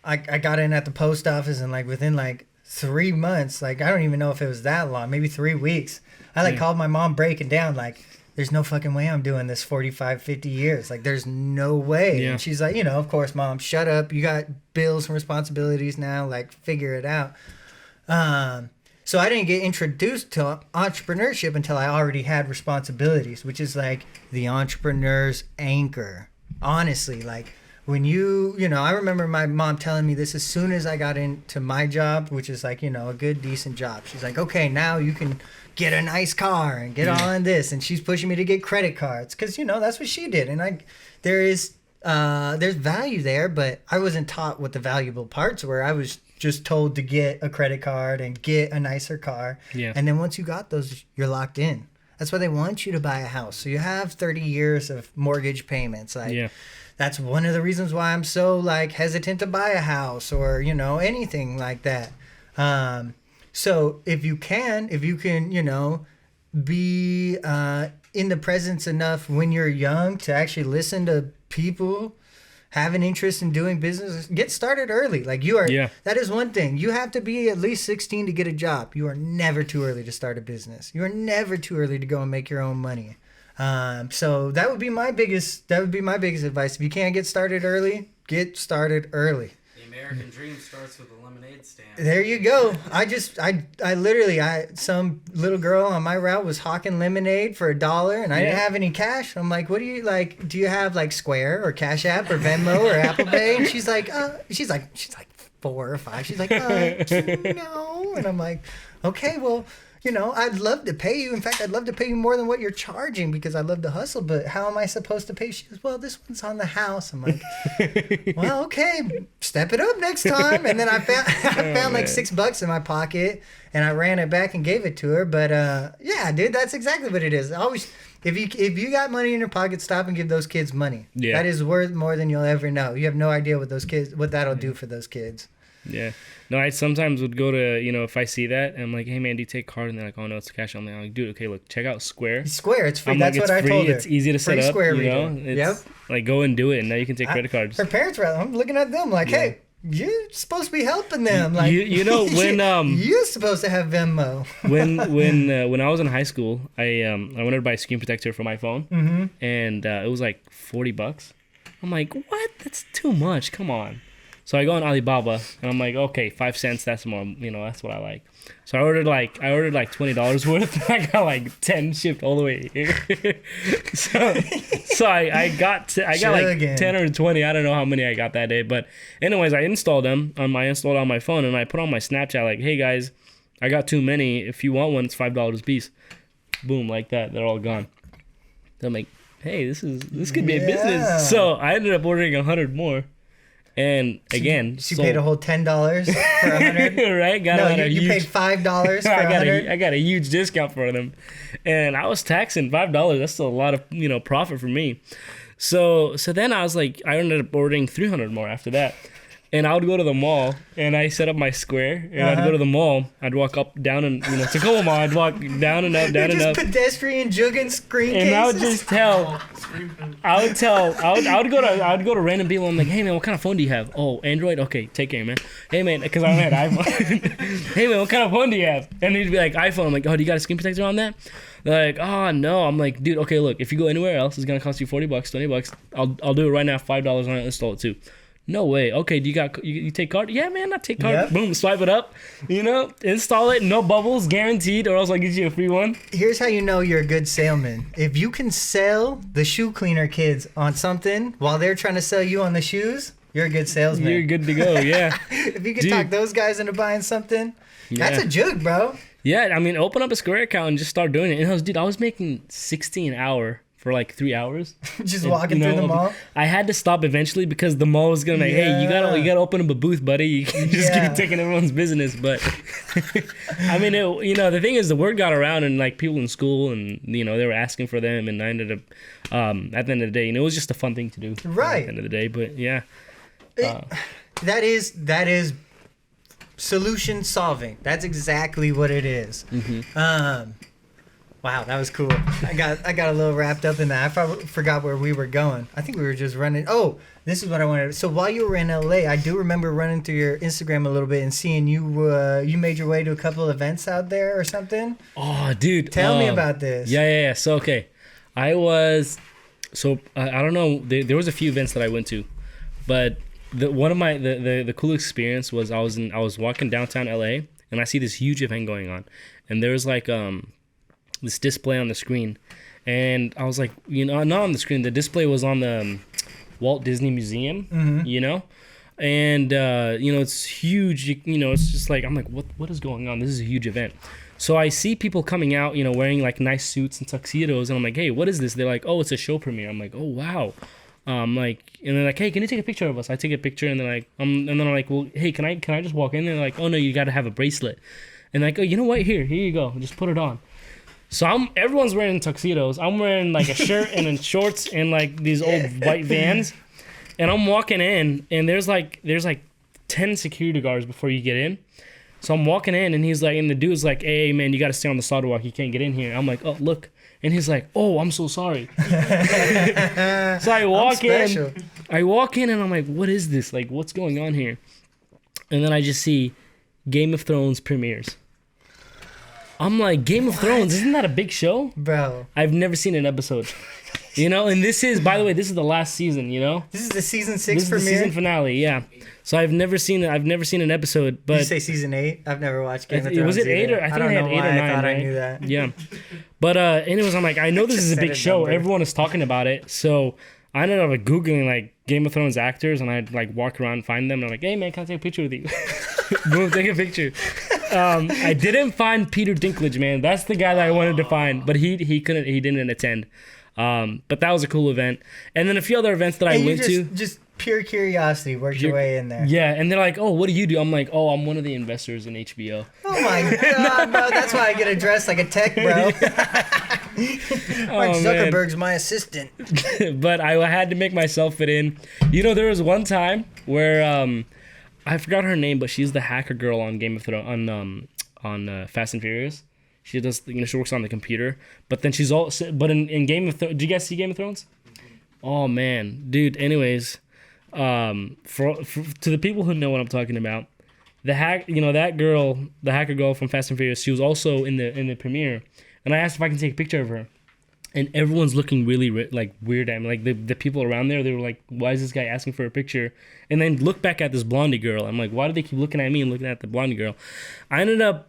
I got in at the post office, and, like, within, like, 3 months, like, I don't even know if it was that long, maybe 3 weeks, I, called my mom breaking down, like, there's no fucking way I'm doing this 45, 50 years. Like, there's no way. Yeah. And she's like, of course, Mom, shut up. You got bills and responsibilities now. Like, figure it out. So I didn't get introduced to entrepreneurship until I already had responsibilities, which is like the entrepreneur's anchor. Honestly, like, when I remember my mom telling me this as soon as I got into my job, which is like, a good, decent job. She's like, okay, now you can get a nice car and get all in this. And she's pushing me to get credit cards because, that's what she did. And there's value there, but I wasn't taught what the valuable parts were. I was just told to get a credit card and get a nicer car. Yeah. And then once you got those, you're locked in. That's why they want you to buy a house. So you have 30 years of mortgage payments. Like, that's one of the reasons why I'm so, like, hesitant to buy a house or, anything like that. So if you can, be in the presence enough when you're young to actually listen to people, have an interest in doing business, get started early. Like, that is one thing. You have to be at least 16 to get a job. You are never too early to start a business. You are never too early to go and make your own money. So that would be my biggest advice. If you can't get started early, get started early. The American dream starts with a lemonade stand. There you go. I literally, some little girl on my route was hawking lemonade for $1 and I didn't have any cash. I'm like, what do you like? Do you have like Square or Cash App or Venmo or Apple Pay? And she's like 4 or 5. She's like, no. And I'm like, okay, well, I'd love to pay you. In fact, I'd love to pay you more than what you're charging because I love to hustle. But how am I supposed to pay? She goes, well, this one's on the house. I'm like, well, okay, step it up next time. And then I found like $6 in my pocket, and I ran it back and gave it to her. But yeah, dude, that's exactly what it is. Always, if you got money in your pocket, stop and give those kids money. Yeah. That is worth more than you'll ever know. You have no idea what that'll do for those kids. Yeah. No, I sometimes would go to, if I see that, and I'm like, hey, man, do you take card? And they're like, oh, no, it's cash. I'm like, dude, okay, look, check out Square. Square, it's free. That's what I told her. It's easy to set up, Square Yep. Like, go and do it, and now you can take credit cards. Her parents were, I'm looking at them like, hey, you're supposed to be helping them. Like, when you're supposed to have Venmo. when I was in high school, I wanted to buy a screen protector for my phone, and it was like $40. I'm like, what? That's too much. Come on. So I go on Alibaba, and I'm like, okay, 5 cents. That's more. That's what I like. So I ordered like $20 worth. I got like 10 shipped all the way here. so I got like 10 or 20. I don't know how many I got that day, but anyways, I installed them on my phone, and I put on my Snapchat like, hey guys, I got too many. If you want one, it's $5 a piece. Boom, like that. They're all gone. So I'm like, hey, this could be a business. So I ended up ordering 100 more. And again, she paid a whole $10 for 100. Right? You paid $5 for 100. I got a huge discount for them, and I was taxing $5. That's still a lot of profit for me. So then I was like, I ended up ordering 300 more after that. And I would go to the mall, and I set up my Square, and I'd go to the mall. I'd walk up, down, and Tacoma Mall. I'd walk down and up, down and up. Pedestrian jugging screen cases. And I would just I would go to random people. I'm like, hey man, what kind of phone do you have? Oh, Android. Okay, take care, man. Hey man, because I don't have iPhone. Hey man, what kind of phone do you have? And he'd be like, iPhone. I'm like, oh, do you got a screen protector on that? They're like, oh no. I'm like, dude, okay, look, if you go anywhere else, it's gonna cost you $40, $20. I'll do it right now, $5 on it. Install it too. No way. Okay, do you take card? Yeah, man, I take card. Yep. Boom, swipe it up. Install it. No bubbles, guaranteed, or else I'll get you a free one. Here's how you know you're a good salesman. If you can sell the shoe cleaner kids on something while they're trying to sell you on the shoes, you're a good salesman. You're good to go, yeah. If you can talk those guys into buying something, that's a jug, bro. Yeah, I mean, open up a Square account and just start doing it. And I was making $60 an hour for like 3 hours. Just walking through the mall. I had to stop eventually because the mall was gonna be like, hey, you gotta open up a booth, buddy. You can't just keep taking everyone's business. But I mean, the thing is, the word got around, and like people in school, and they were asking for them, and I ended up at the end of the day, it was just a fun thing to do. Right. At the end of the day, but yeah. That is solution solving. That's exactly what it is. Mm-hmm. Wow, that was cool. I got a little wrapped up in that. I forgot where we were going. I think we were just running. Oh, this is what I wanted. So while you were in LA, I do remember running through your Instagram a little bit and seeing you made your way to a couple of events out there or something. Oh, dude. Tell me about this. Yeah. So, okay. I don't know. There was a few events that I went to, but one of my the cool experience was I was walking downtown LA, and I see this huge event going on, and there was like this display on the screen, and I was like, not on the screen, the display was on the Walt Disney Museum, and it's huge, it's just like, I'm like, what is going on? This is a huge event. So I see people coming out, wearing like nice suits and tuxedos, and I'm like, hey, what is this? They're like, oh, it's a show premiere. I'm like, oh wow. And they're like, hey, can you take a picture of us? I take a picture, and they're like, and then I'm like, well, hey, can I just walk in? And they're like, oh no, you got to have a bracelet. And like, oh, you know what? Here you go. Just put it on. So everyone's wearing tuxedos. I'm wearing like a shirt and then shorts and like these old white Vans, and I'm walking in, and there's like 10 security guards before you get in. So I'm walking in, and he's like, and the dude's like, hey man, you got to stay on the sidewalk. You can't get in here. I'm like, oh look, and he's like, oh, I'm so sorry. So I walk in, and I'm like, what is this? Like, what's going on here? And then I just see Game of Thrones premieres. I'm like, Game of Thrones, isn't that a big show? Bro. I've never seen an episode. And this is, by the way, this is the last season, This is the season 6 premiere? This is the season finale, yeah. So I've never seen an episode, but... Did you say season 8? I've never watched Game of Thrones. Was it 8 or... I think it had 8 or 9, I thought right? I knew that. Yeah. But anyways, I'm like, I know this is a big show. Everyone is talking about it. So I ended up like Googling like Game of Thrones actors, and I'd like walk around and find them, and I'm like, hey man, can I take a picture with you? Boom, take a picture. I didn't find Peter Dinklage, man. That's the guy that I wanted to find, but he didn't attend. But that was a cool event. And then a few other events that I went to. Just pure curiosity worked your way in there. Yeah, and they're like, "Oh, what do you do?" I'm like, "Oh, I'm one of the investors in HBO." Oh my god, bro! That's why I get addressed like a tech bro. Mark Zuckerberg's my assistant. But I had to make myself fit in. You know, there was one time where I forgot her name, but she's the hacker girl on Game of Thrones on Fast and Furious. She does, she works on the computer. But then she's also, but in Game of Thrones, did you guys see Game of Thrones? Oh man, dude. Anyways. To the people who know what I'm talking about, that girl, the hacker girl from Fast and Furious, she was also in the premiere, and I asked if I can take a picture of her, and everyone's looking really weird at me, like the people around there, they were like, "Why is this guy asking for a picture?" And then look back at this blondie girl. I'm like, why do they keep looking at me and looking at the blondie girl? I ended up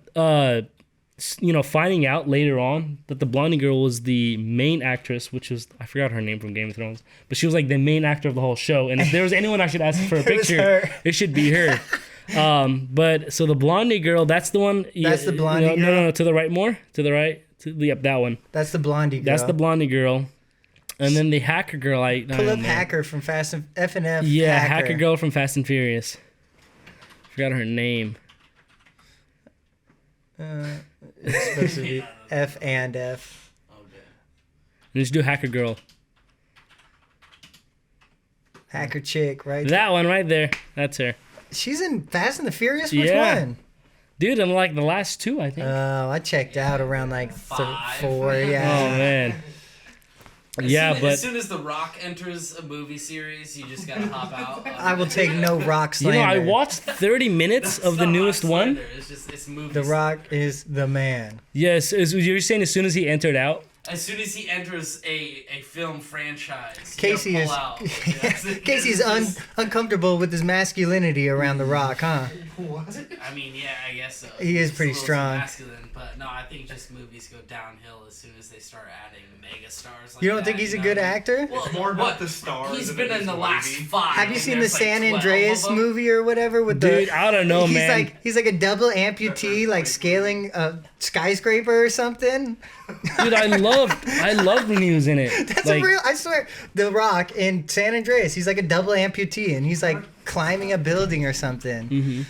finding out later on that the blondie girl was the main actress, which was, I forgot her name from Game of Thrones, but she was like the main actor of the whole show. And if there was anyone I should ask for a picture, it should be her. But so the blondie girl, that's the one. That's the blondie girl? No, to the right more. To the right. Yep, that one. That's the blondie girl. That's the blondie girl. And then the hacker girl, pull up hacker from Fast and F&F. Yeah, hacker girl from Fast and Furious. Forgot her name. It's supposed to be F and F. Okay. Let's do hacker girl. Hacker chick, right? That one right there. That's her. She's in Fast and the Furious? Which one? Dude, in like the last two, I think. Oh, I checked out around like 4, yeah. Oh, man. As soon as The Rock enters a movie series, you just gotta hop out. I will take no Rock slander. I watched 30 minutes of the newest one. It's movies. The Rock is the man. Yes, you're saying as soon as he entered out? As soon as he enters a film franchise, Casey is out. Casey's uncomfortable with his masculinity around The Rock, huh? What? I mean, yeah, I guess so. He is pretty strong. Masculine, but no, I think just movies go downhill as soon as they start adding mega stars. Like you don't think he's a good actor? Well, more about the stars. He's been in the last 5. Have you seen the San Andreas movie or whatever with Dude, I don't know, man. He's like a double amputee, like scaling a skyscraper or something. Dude, I loved when he was in it. That's a real. I swear, The Rock in San Andreas, he's like a double amputee, and he's like climbing a building or something. Mm-hmm.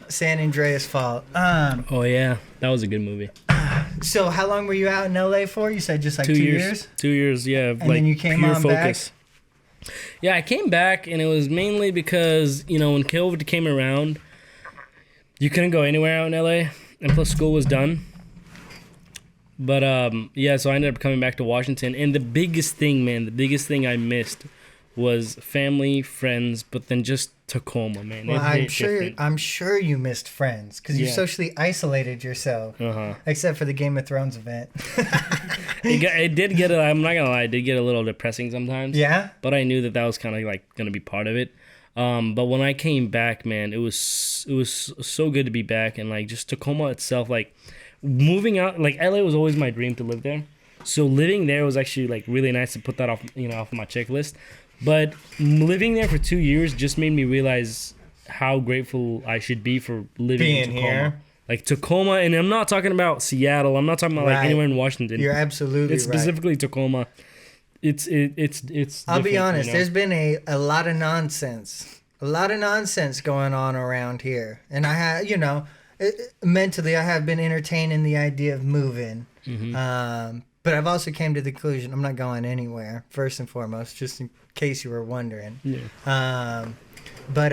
San Andreas Fault. Oh yeah, that was a good movie. So how long were you out in LA for? You said just like 2 years. 2 years, yeah. And then you came on focus. Back. Yeah, I came back, and it was mainly because when COVID came around, you couldn't go anywhere out in LA, and plus school was done. But so I ended up coming back to Washington, and the biggest thing I missed was family, friends, but then just Tacoma, man. Well, I'm sure you missed friends because you socially isolated yourself, except for the Game of Thrones event. It did get. I'm not gonna lie, it did get a little depressing sometimes. Yeah. But I knew that was kind of like gonna be part of it. But when I came back, man, it was so good to be back, and like just Tacoma itself, like moving out, like LA was always my dream to live there. So living there was actually like really nice to put that off of my checklist. But living there for 2 years just made me realize how grateful I should be for living in Tacoma. Here. Like Tacoma, and I'm not talking about Seattle. I'm not talking about like anywhere in Washington. You're absolutely It's specifically Tacoma. It's. I'll be honest. There's been a lot of nonsense. A lot of nonsense going on around here, and I have mentally I have been entertaining the idea of moving. Mm-hmm. But I've also came to the conclusion I'm not going anywhere, first and foremost, just in case you were wondering. Yeah. But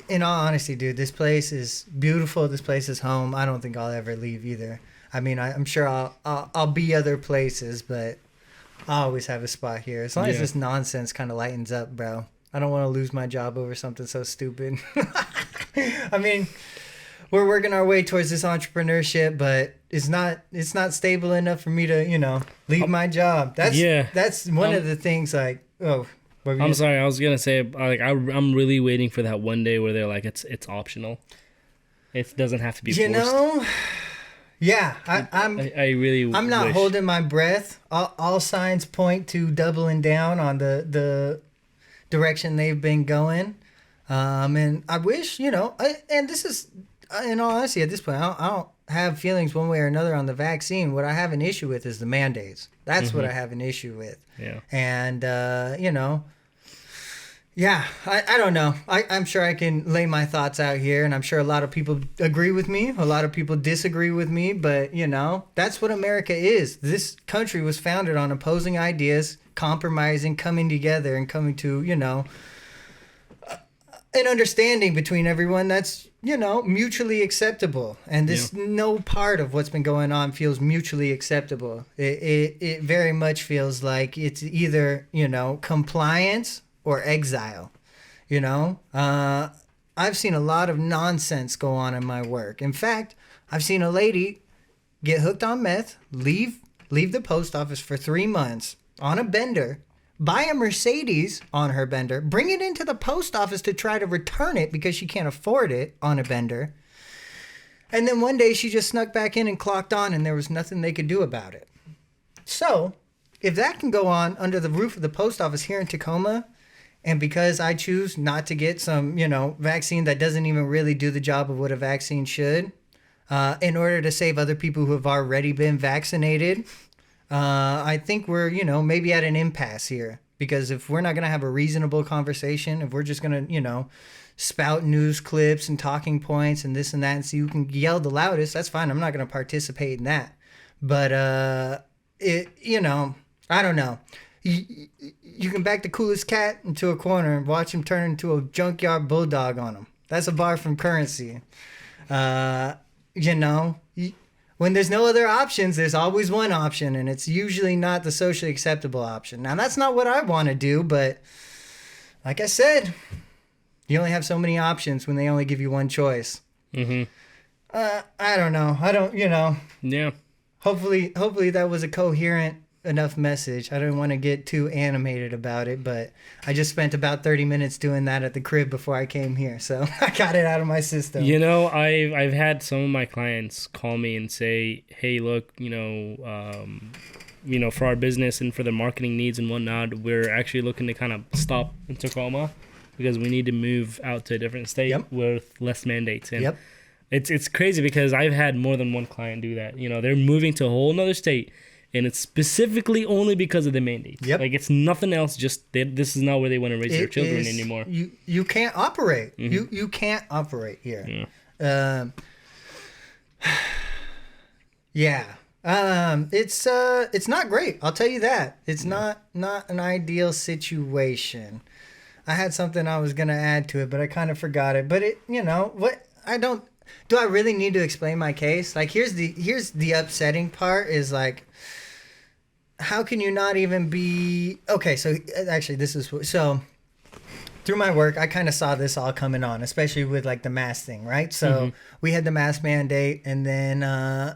in all honesty, dude, this place is beautiful. This place is home. I don't think I'll ever leave either. I mean, I'm sure I'll be other places, but I always have a spot here. As long as this nonsense kind of lightens up, bro. I don't want to lose my job over something so stupid. I mean, we're working our way towards this entrepreneurship, but it's not stable enough for me to, leave my job. That's one of the things like, I'm sorry, I was going to say, like, I'm really waiting for that one day where they're like, it's optional. It doesn't have to be forced. Yeah, I'm not wish. holding my breath. All signs point to doubling down on the direction they've been going. And I wish, and this is, in all honesty, at this point, I don't have feelings one way or another on the vaccine. What I have an issue with is the mandates. That's what I have an issue with. Yeah. And, yeah, I don't know. I'm sure I can lay my thoughts out here, and I'm sure a lot of people agree with me. A lot of people disagree with me, but, that's what America is. This country was founded on opposing ideas, compromising, coming together, and coming to, an understanding between everyone that's, mutually acceptable. And this no part of what's been going on feels mutually acceptable. It very much feels like it's either, compliance or exile. I've seen a lot of nonsense go on in my work. In fact, I've seen a lady get hooked on meth, leave the post office for 3 months on a bender, buy a Mercedes on her bender, bring it into the post office to try to return it because she can't afford it on a bender. And then one day she just snuck back in and clocked on, and there was nothing they could do about it. So, if that can go on under the roof of the post office here in Tacoma, and because I choose not to get some, vaccine that doesn't even really do the job of what a vaccine should, in order to save other people who have already been vaccinated, I think we're, maybe at an impasse here. Because if we're not going to have a reasonable conversation, if we're just going to, spout news clips and talking points and this and that and see who can yell the loudest, that's fine. I'm not going to participate in that. But, I don't know. You can back the coolest cat into a corner and watch him turn into a junkyard bulldog on him. That's a bar from Currency. When there's no other options, there's always one option, and it's usually not the socially acceptable option. Now, that's not what I want to do, but like I said, you only have so many options when they only give you one choice. Mm-hmm. I don't know. Yeah. Hopefully that was a coherent enough message. I don't want to get too animated about it, but I just spent about 30 minutes doing that at the crib before I came here, so I got it out of my system. I've had some of my clients call me and say, hey, look, for our business and for the marketing needs and whatnot, we're actually looking to kind of stop in Tacoma because we need to move out to a different state with less mandates. And it's crazy because I've had more than one client do that. They're moving to a whole nother state, and it's specifically only because of the mandates. Like, it's nothing else. Just this is not where they want to raise their children anymore. You can't operate. Mm-hmm. You can't operate here. It's not great. I'll tell you that. It's not an ideal situation. I had something I was gonna add to it, but I kind of forgot it. But do I really need to explain my case? Like, here's the upsetting part is like, how can you not even be okay? So actually, through my work, I kind of saw this all coming on, especially with like the mask thing, right? So we had the mask mandate, and then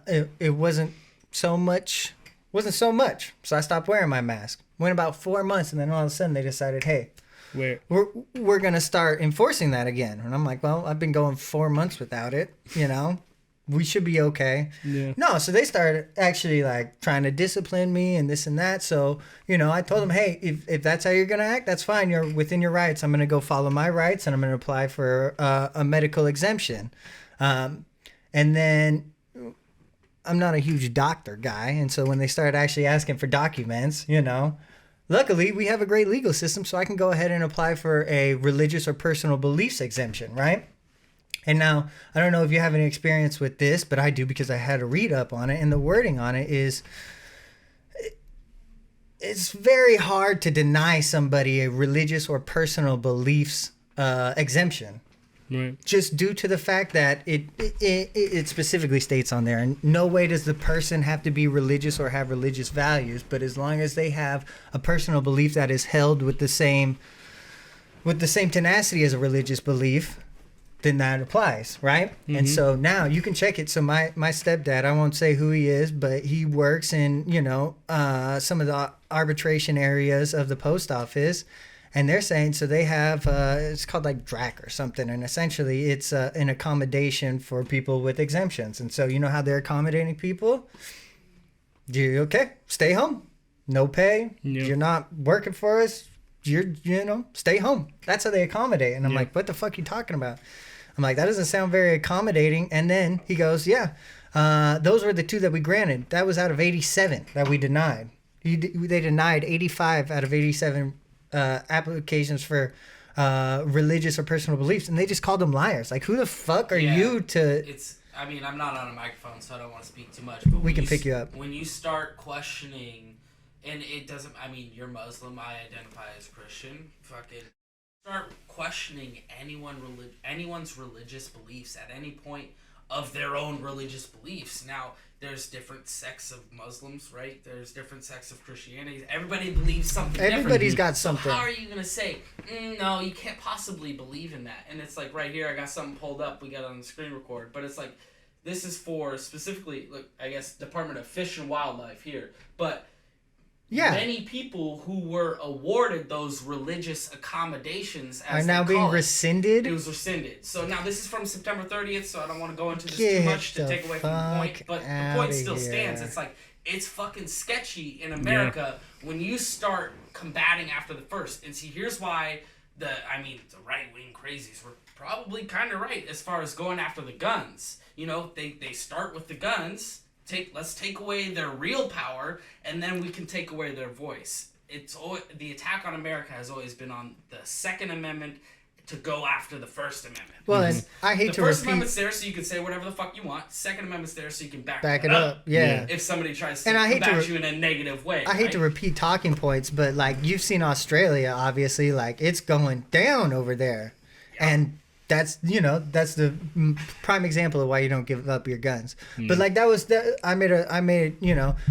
it wasn't so much. So I stopped wearing my mask. Went about 4 months, and then all of a sudden they decided, hey, we're gonna start enforcing that again. And I'm like, well, I've been going 4 months without it. We should be okay. Yeah. No, so they started actually like trying to discipline me and this and that. So, I told them, hey, if that's how you're going to act, that's fine. You're within your rights. I'm going to go follow my rights, and I'm going to apply for a medical exemption. And then I'm not a huge doctor guy. And so when they started actually asking for documents, luckily we have a great legal system, so I can go ahead and apply for a religious or personal beliefs exemption, right? And now, I don't know if you have any experience with this, but I do because I had a read up on it, and the wording on it is, it's very hard to deny somebody a religious or personal beliefs exemption. Right. Just due to the fact that it specifically states on there, in no way does the person have to be religious or have religious values, but as long as they have a personal belief that is held with the same tenacity as a religious belief, then that applies, right? Mm-hmm. And so now you can check it. So my stepdad, I won't say who he is, but he works in, some of the arbitration areas of the post office. And they're saying, so they have, it's called like DRAC or something. And essentially it's an accommodation for people with exemptions. And so you know how they're accommodating people? Okay, stay home. No pay. Yep. You're not working for us. stay home. That's how they accommodate. And I'm like, what the fuck are you talking about? I'm like, that doesn't sound very accommodating. And then he goes, yeah, those were the 2 that we granted. That was out of 87 that we denied. They denied 85 out of 87 applications for religious or personal beliefs, and they just called them liars. Like, who the fuck are you to... I mean, I'm not on a microphone, so I don't want to speak too much, but we can pick you up. When you start questioning, and it doesn't, I mean, you're Muslim, I identify as Christian, fucking start questioning anyone's religious beliefs at any point of their own religious beliefs. Now, there's different sects of Muslims, right? There's different sects of Christianity. Everybody believes something Everybody's different. got something. So how are you going to say, no, you can't possibly believe in that? And it's like right here, I got something pulled up. We got it on the screen record. But it's like, this is for specifically, look, I guess, Department of Fish and Wildlife here. But many people who were awarded those religious accommodations are now being rescinded. It was rescinded. So now this is from September 30th, so I don't want to go into this too much to take away from the point. But the point still stands. It's like, it's fucking sketchy in America when you start combating after the first. And see, here's why the right-wing crazies were probably kind of right as far as going after the guns. You know, they start with the guns. Let's take away their real power, and then we can take away their voice. The attack on America has always been on the Second Amendment to go after the First Amendment. Well, and I hate to repeat... The First Amendment's there so you can say whatever the fuck you want. Second Amendment's there so you can back it up. Yeah. If somebody tries to combat you in a negative way. I hate to repeat talking points, but, like, you've seen Australia, obviously. Like, it's going down over there. Yeah. And... that's the prime example of why you don't give up your guns. But like I made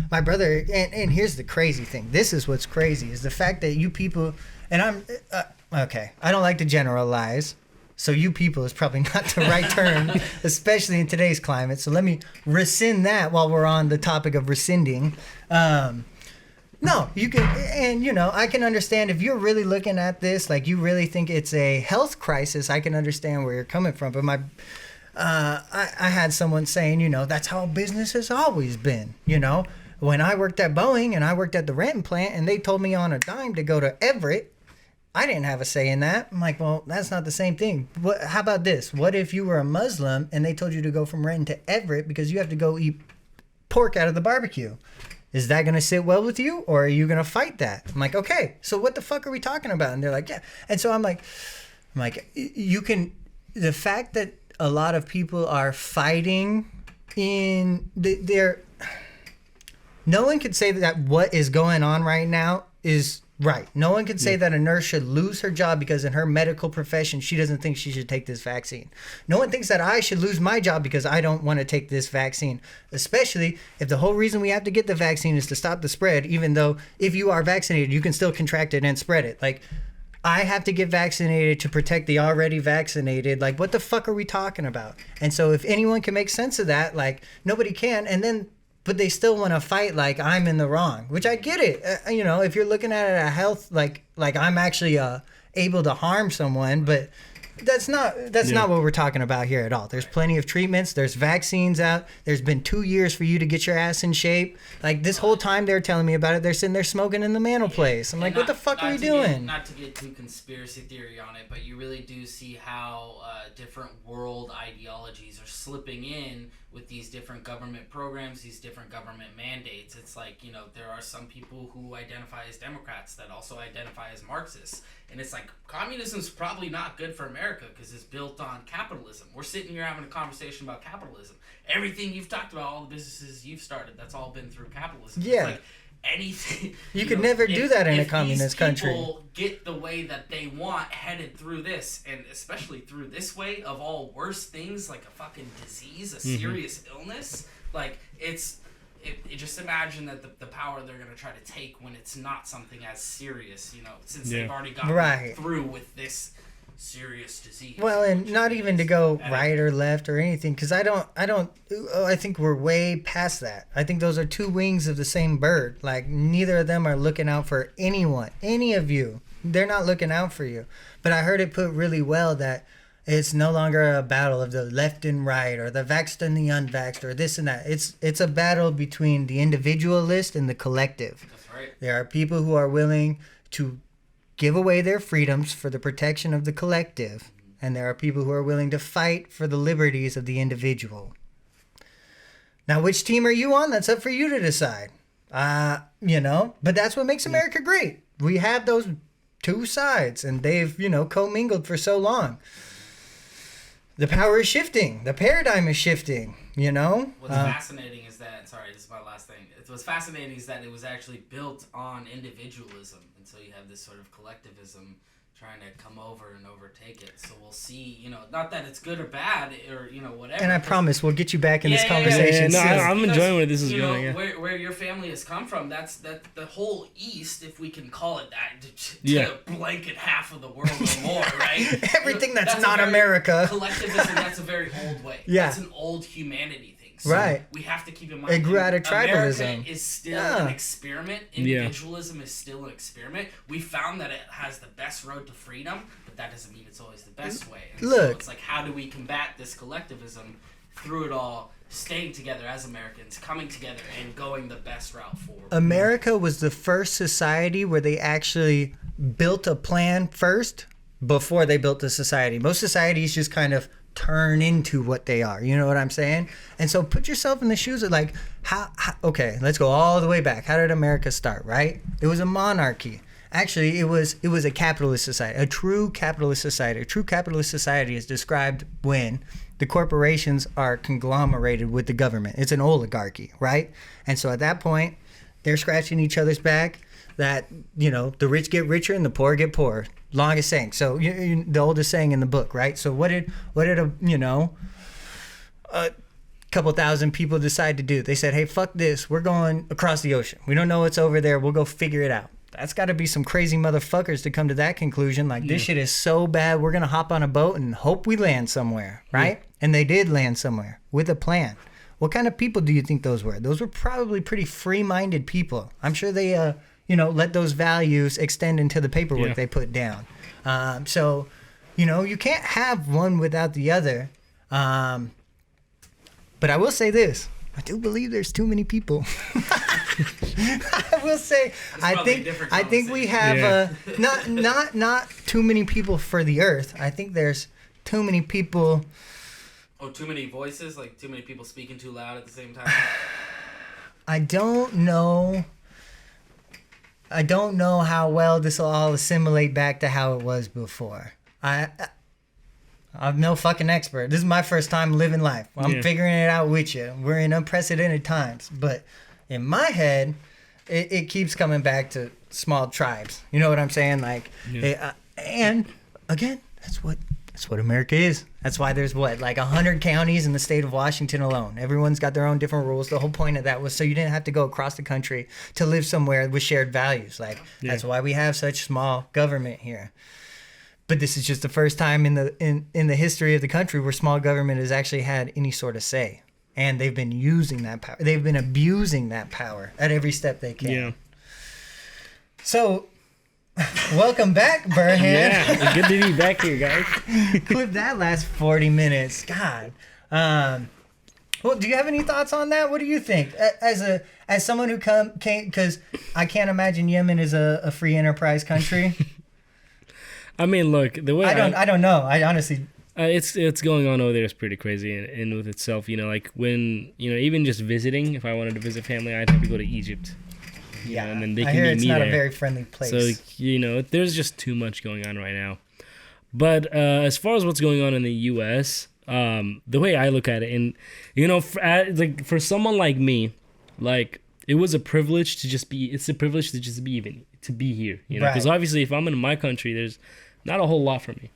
my brother, and here's the crazy thing. This is what's crazy is the fact that you people, and I'm okay. I don't like to generalize. So you people is probably not the right term, especially in today's climate. So let me rescind that while we're on the topic of rescinding. No, you can, and I can understand if you're really looking at this, like you really think it's a health crisis. I can understand where you're coming from. But I had someone saying, that's how business has always been. When I worked at Boeing and I worked at the Renton plant, and they told me on a dime to go to Everett, I didn't have a say in that. I'm like, well, that's not the same thing. How about this? What if you were a Muslim and they told you to go from Renton to Everett because you have to go eat pork out of the barbecue? Is that going to sit well with you, or are you going to fight that? I'm like, okay, so what the fuck are we talking about? And they're like, yeah. And so I'm like, the fact that a lot of people are fighting no one could say that what is going on right now is right. No one can say that a nurse should lose her job because in her medical profession, she doesn't think she should take this vaccine. No one thinks that I should lose my job because I don't want to take this vaccine, especially if the whole reason we have to get the vaccine is to stop the spread, even though if you are vaccinated, you can still contract it and spread it. Like, I have to get vaccinated to protect the already vaccinated. Like, what the fuck are we talking about? And so if anyone can make sense of that, like, nobody can. And then but they still want to fight like I'm in the wrong, which I get it. If you're looking at it at health, like I'm actually able to harm someone, but that's not what we're talking about here at all. There's plenty of treatments. There's vaccines out. There's been 2 years for you to get your ass in shape. Like this whole time they're telling me about it, they're sitting there smoking in the mantle place. I'm like, what the fuck are we doing? Not to get too conspiracy theory on it, but you really do see how different world ideologies are slipping in with these different government programs, these different government mandates. It's like, there are some people who identify as Democrats that also identify as Marxists. And it's like, communism's probably not good for America because it's built on capitalism. We're sitting here having a conversation about capitalism. Everything you've talked about, all the businesses you've started, that's all been through capitalism. Yeah. It's like anything. You could never do that in a communist country. If people get the way that they want headed through this, and especially through this way of all worse things, like a fucking disease, a serious illness, like just imagine that the power they're going to try to take when it's not something as serious, since they've already gotten through with this serious disease. Well, and not even to go right or left or anything, because I think we're way past that. I think those are two wings of the same bird. Like, neither of them are looking out for anyone, any of you. They're not looking out for you. But I heard it put really well that it's no longer a battle of the left and right or the vaxxed and the unvaxxed or this and that. It's a battle between the individualist and the collective. That's right. There are people who are willing to give away their freedoms for the protection of the collective, and there are people who are willing to fight for the liberties of the individual. Now, which team are you on? That's up for you to decide. But that's what makes America great. We have those two sides, and they've, commingled for so long. The power is shifting. The paradigm is shifting, What's fascinating is that, sorry, this is my last thing. What's fascinating is that it was actually built on individualism. And so you have this sort of collectivism trying to come over and overtake it. So we'll see, not that it's good or bad or, whatever. And I promise we'll get you back in this conversation. No, I'm enjoying where this is going. Yeah. Where your family has come from, that's the whole East, if we can call it that, to blanket half of the world or more, right? Everything that's not America. Collectivism, that's a very old way. Yeah. That's an old humanity thing. So right. We have to keep in mind. It grew out of tribalism. America is still an experiment. Individualism is still an experiment. We found that it has the best road to freedom, but that doesn't mean it's always the best way. And so it's like, how do we combat this collectivism through it all, staying together as Americans, coming together, and going the best route forward? America was the first society where they actually built a plan first before they built the society. Most societies just kind of turn into what they are. You know what I'm saying? And so put yourself in the shoes of like, okay, let's go all the way back. How did America start, right? It was a monarchy. Actually, it was a capitalist society, a true capitalist society. A true capitalist society is described when the corporations are conglomerated with the government. It's an oligarchy, right? And so at that point, they're scratching each other's back. That, the rich get richer and the poor get poorer. Longest saying. So the oldest saying in the book, right? So what did a couple thousand people decide to do? They said, hey, fuck this. We're going across the ocean. We don't know what's over there. We'll go figure it out. That's got to be some crazy motherfuckers to come to that conclusion. Like, this shit is so bad, we're going to hop on a boat and hope we land somewhere, right? Yeah. And they did land somewhere with a plan. What kind of people do you think those were? Those were probably pretty free-minded people. I'm sure they... let those values extend into the paperwork they put down. So, you can't have one without the other. But I will say this. I do believe there's too many people. I will say, I think we have not too many people for the earth. I think there's too many people. Oh, too many voices? Like too many people speaking too loud at the same time? I don't know how well this will all assimilate back to how it was before. I'm no fucking expert. This is my first time living life. I'm figuring it out with you. We're in unprecedented times. But in my head, it keeps coming back to small tribes. You know what I'm saying? Like, and again, that's what America is. That's why there's 100 counties in the state of Washington alone. Everyone's got their own different rules. The whole point of that was so you didn't have to go across the country to live somewhere with shared values. That's why we have such small government here. But this is just the first time in the history of the country where small government has actually had any sort of say. And they've been using that power. They've been abusing that power at every step they can. Yeah. So, welcome back, Burhan. Yeah, good to be back here, guys. Clip that last 40 minutes. God. Well, do you have any thoughts on that? What do you think? As someone who came, because I can't imagine Yemen is a free enterprise country. I mean, look, the way I don't know. I honestly. It's going on over there is pretty crazy in with itself. Like when even just visiting, if I wanted to visit family, I'd have to go to Egypt. Yeah, and then they I can hear meet it's me not there. A very friendly place. So there's just too much going on right now. But as far as what's going on in the U.S., the way I look at it, and for someone like me, it was a privilege to just be. It's a privilege to just be here. Because obviously, if I'm in my country, there's not a whole lot for me.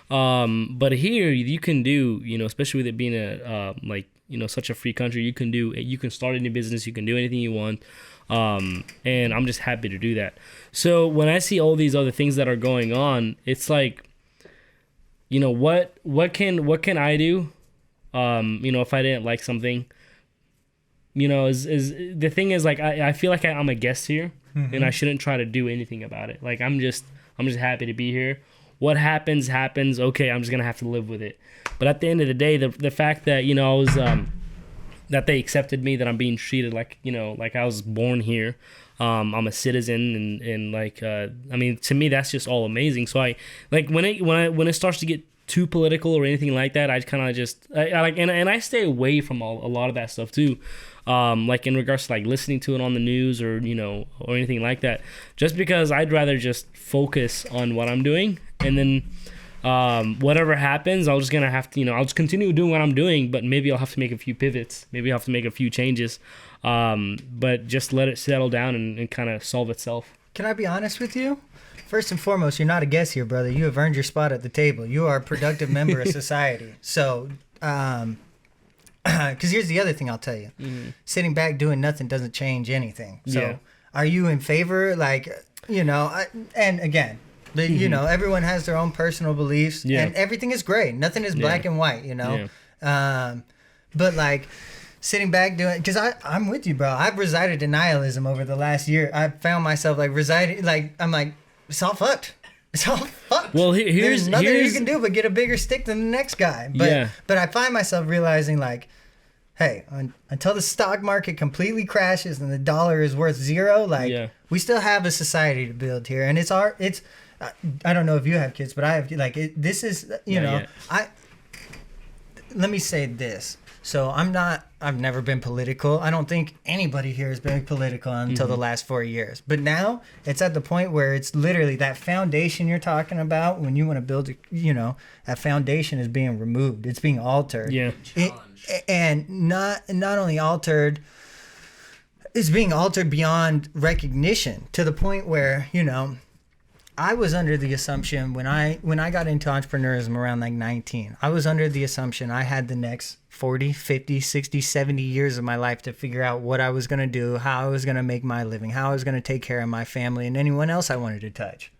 But here you can do, especially with it being such a free country, you can start any business, you can do anything you want. And I'm just happy to do that. So when I see all these other things that are going on, it's like, what can I do? If I didn't like something, is the thing is I feel like I'm a guest here, and I shouldn't try to do anything about it. I'm just happy to be here. What happens. Okay, I'm just gonna have to live with it. But at the end of the day, the fact that I was that they accepted me, that I'm being treated like I was born here, I'm a citizen, and like, I mean, to me, that's just all amazing. So I like when it starts to get too political or anything like that, I kind of just I like, and I stay away from a lot of that stuff too. Like in regards to like listening to it on the news or or anything like that, just because I'd rather just focus on what I'm doing, and then whatever happens, I'll just gonna have to I'll just continue doing what I'm doing, but maybe I'll have to make a few pivots, maybe I'll have to make a few changes, but just let it settle down and kind of solve itself. Can I be honest with you? First and foremost, you're not a guest here, brother. You have earned your spot at the table. You are a productive member of society. So, because here's the other thing I'll tell you. Mm-hmm. Sitting back doing nothing doesn't change anything. So are you in favor, like, and again, everyone has their own personal beliefs, and everything is gray. Nothing is black and white, but like sitting back doing, because I'm with you, bro. I've resided in nihilism over the last year. I've found myself like residing, like, I'm like, it's all fucked. It's all fucked. Well, there's nothing you can do but get a bigger stick than the next guy. But I find myself realizing, like, hey, until the stock market completely crashes and the dollar is worth zero, like, we still have a society to build here, and it's I don't know if you have kids, but I have, like, this is, let me say this. So I've never been political. I don't think anybody here has been political until the last 4 years. But now it's at the point where it's literally that foundation you're talking about. When you want to build, that foundation is being removed. It's being altered. Yeah. And not only altered, it's being altered beyond recognition, to the point where, I was under the assumption when I got into entrepreneurism around like 19, I was under the assumption I had the next 40, 50, 60, 70 years of my life to figure out what I was going to do, how I was going to make my living, how I was going to take care of my family and anyone else I wanted to touch.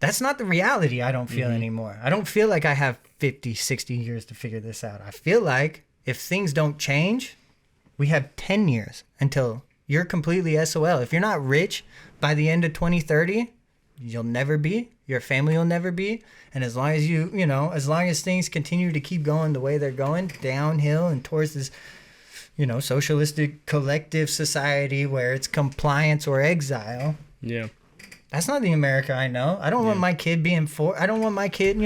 That's not the reality I don't feel anymore. I don't feel like I have 50, 60 years to figure this out. I feel like if things don't change, we have 10 years until you're completely SOL. If you're not rich by the end of 2030, you'll never be. Your family will never be. And as long as as long as things continue to keep going the way they're going, downhill and towards this, socialistic collective society where it's compliance or exile. Yeah. That's not the America I know. I don't want my kid I don't want my kid,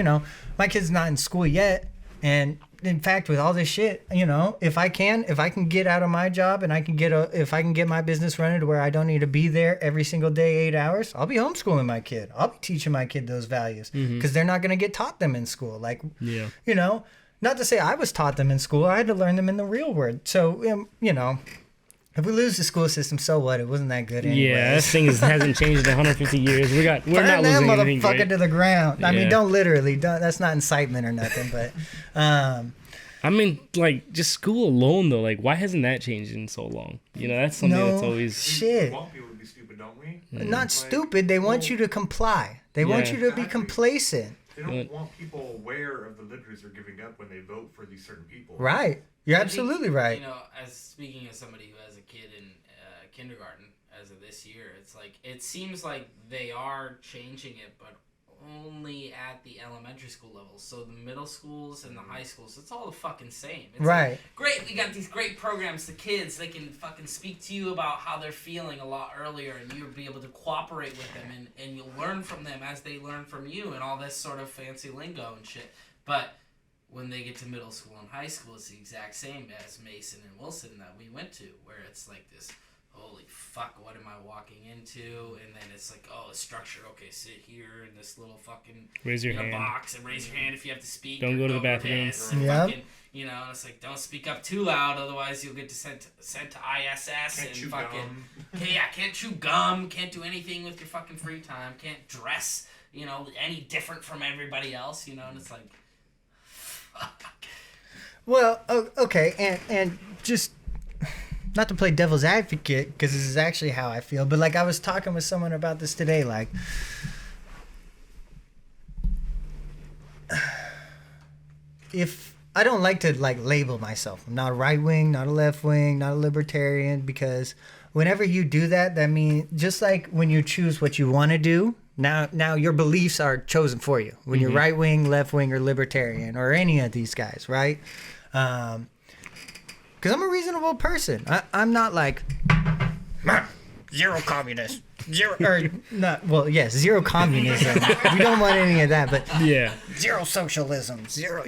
my kid's not in school yet. And in fact, with all this shit, if I can get out of my job and if I can get my business running to where I don't need to be there every single day, 8 hours, I'll be homeschooling my kid. I'll be teaching my kid those values because they're not going to get taught them in school. Like, not to say I was taught them in school. I had to learn them in the real world. So, if we lose the school system, so what? It wasn't that good anyway. Yeah, this thing hasn't changed in 150 years. We're not losing anything. Burn that motherfucker to the ground. Yeah. I mean, don't literally. That's not incitement or nothing, but... I mean, like, just school alone, though. Like, why hasn't that changed in so long? That's something that's always... Shit. We want people to be stupid, don't we? Not stupid. They want you to comply. They want you to be complacent. They don't want people aware of the liberties they're giving up when they vote for these certain people. Right. You're absolutely right. As speaking as somebody who has a kid in kindergarten as of this year, it's like, it seems like they are changing it, but only at the elementary school level. So the middle schools and the high schools, it's all the fucking same. It's right. Like, great, we got these great programs. The kids, they can fucking speak to you about how they're feeling a lot earlier, and you'll be able to cooperate with them, and you'll learn from them as they learn from you, and all this sort of fancy lingo and shit. But when they get to middle school and high school, it's the exact same as Mason and Wilson that we went to, where it's like this, holy fuck, what am I walking into? And then it's like, oh, a structure. Okay, sit here in this little fucking raise your hand box and raise your hand if you have to speak. Don't go to the bathroom. Fucking, and it's like, don't speak up too loud, otherwise you'll get sent to ISS. Can't and chew fucking gum. Can't chew gum. Can't do anything with your fucking free time. Can't dress, any different from everybody else. And it's like, fuck. Well, okay, and just. Not to play devil's advocate, because this is actually how I feel, but like I was talking with someone about this today, like if I don't like to like label myself. I'm not a right wing, not a left wing, not a libertarian, because whenever you do that, that means just like when you choose what you want to do, now your beliefs are chosen for you. When you're right wing, left wing, or libertarian, or any of these guys, right? Because I'm a reasonable person. I'm not like, zero communists. Zero, or not, well, yes, zero communism. We don't want any of that, but Yeah. zero socialism, zero,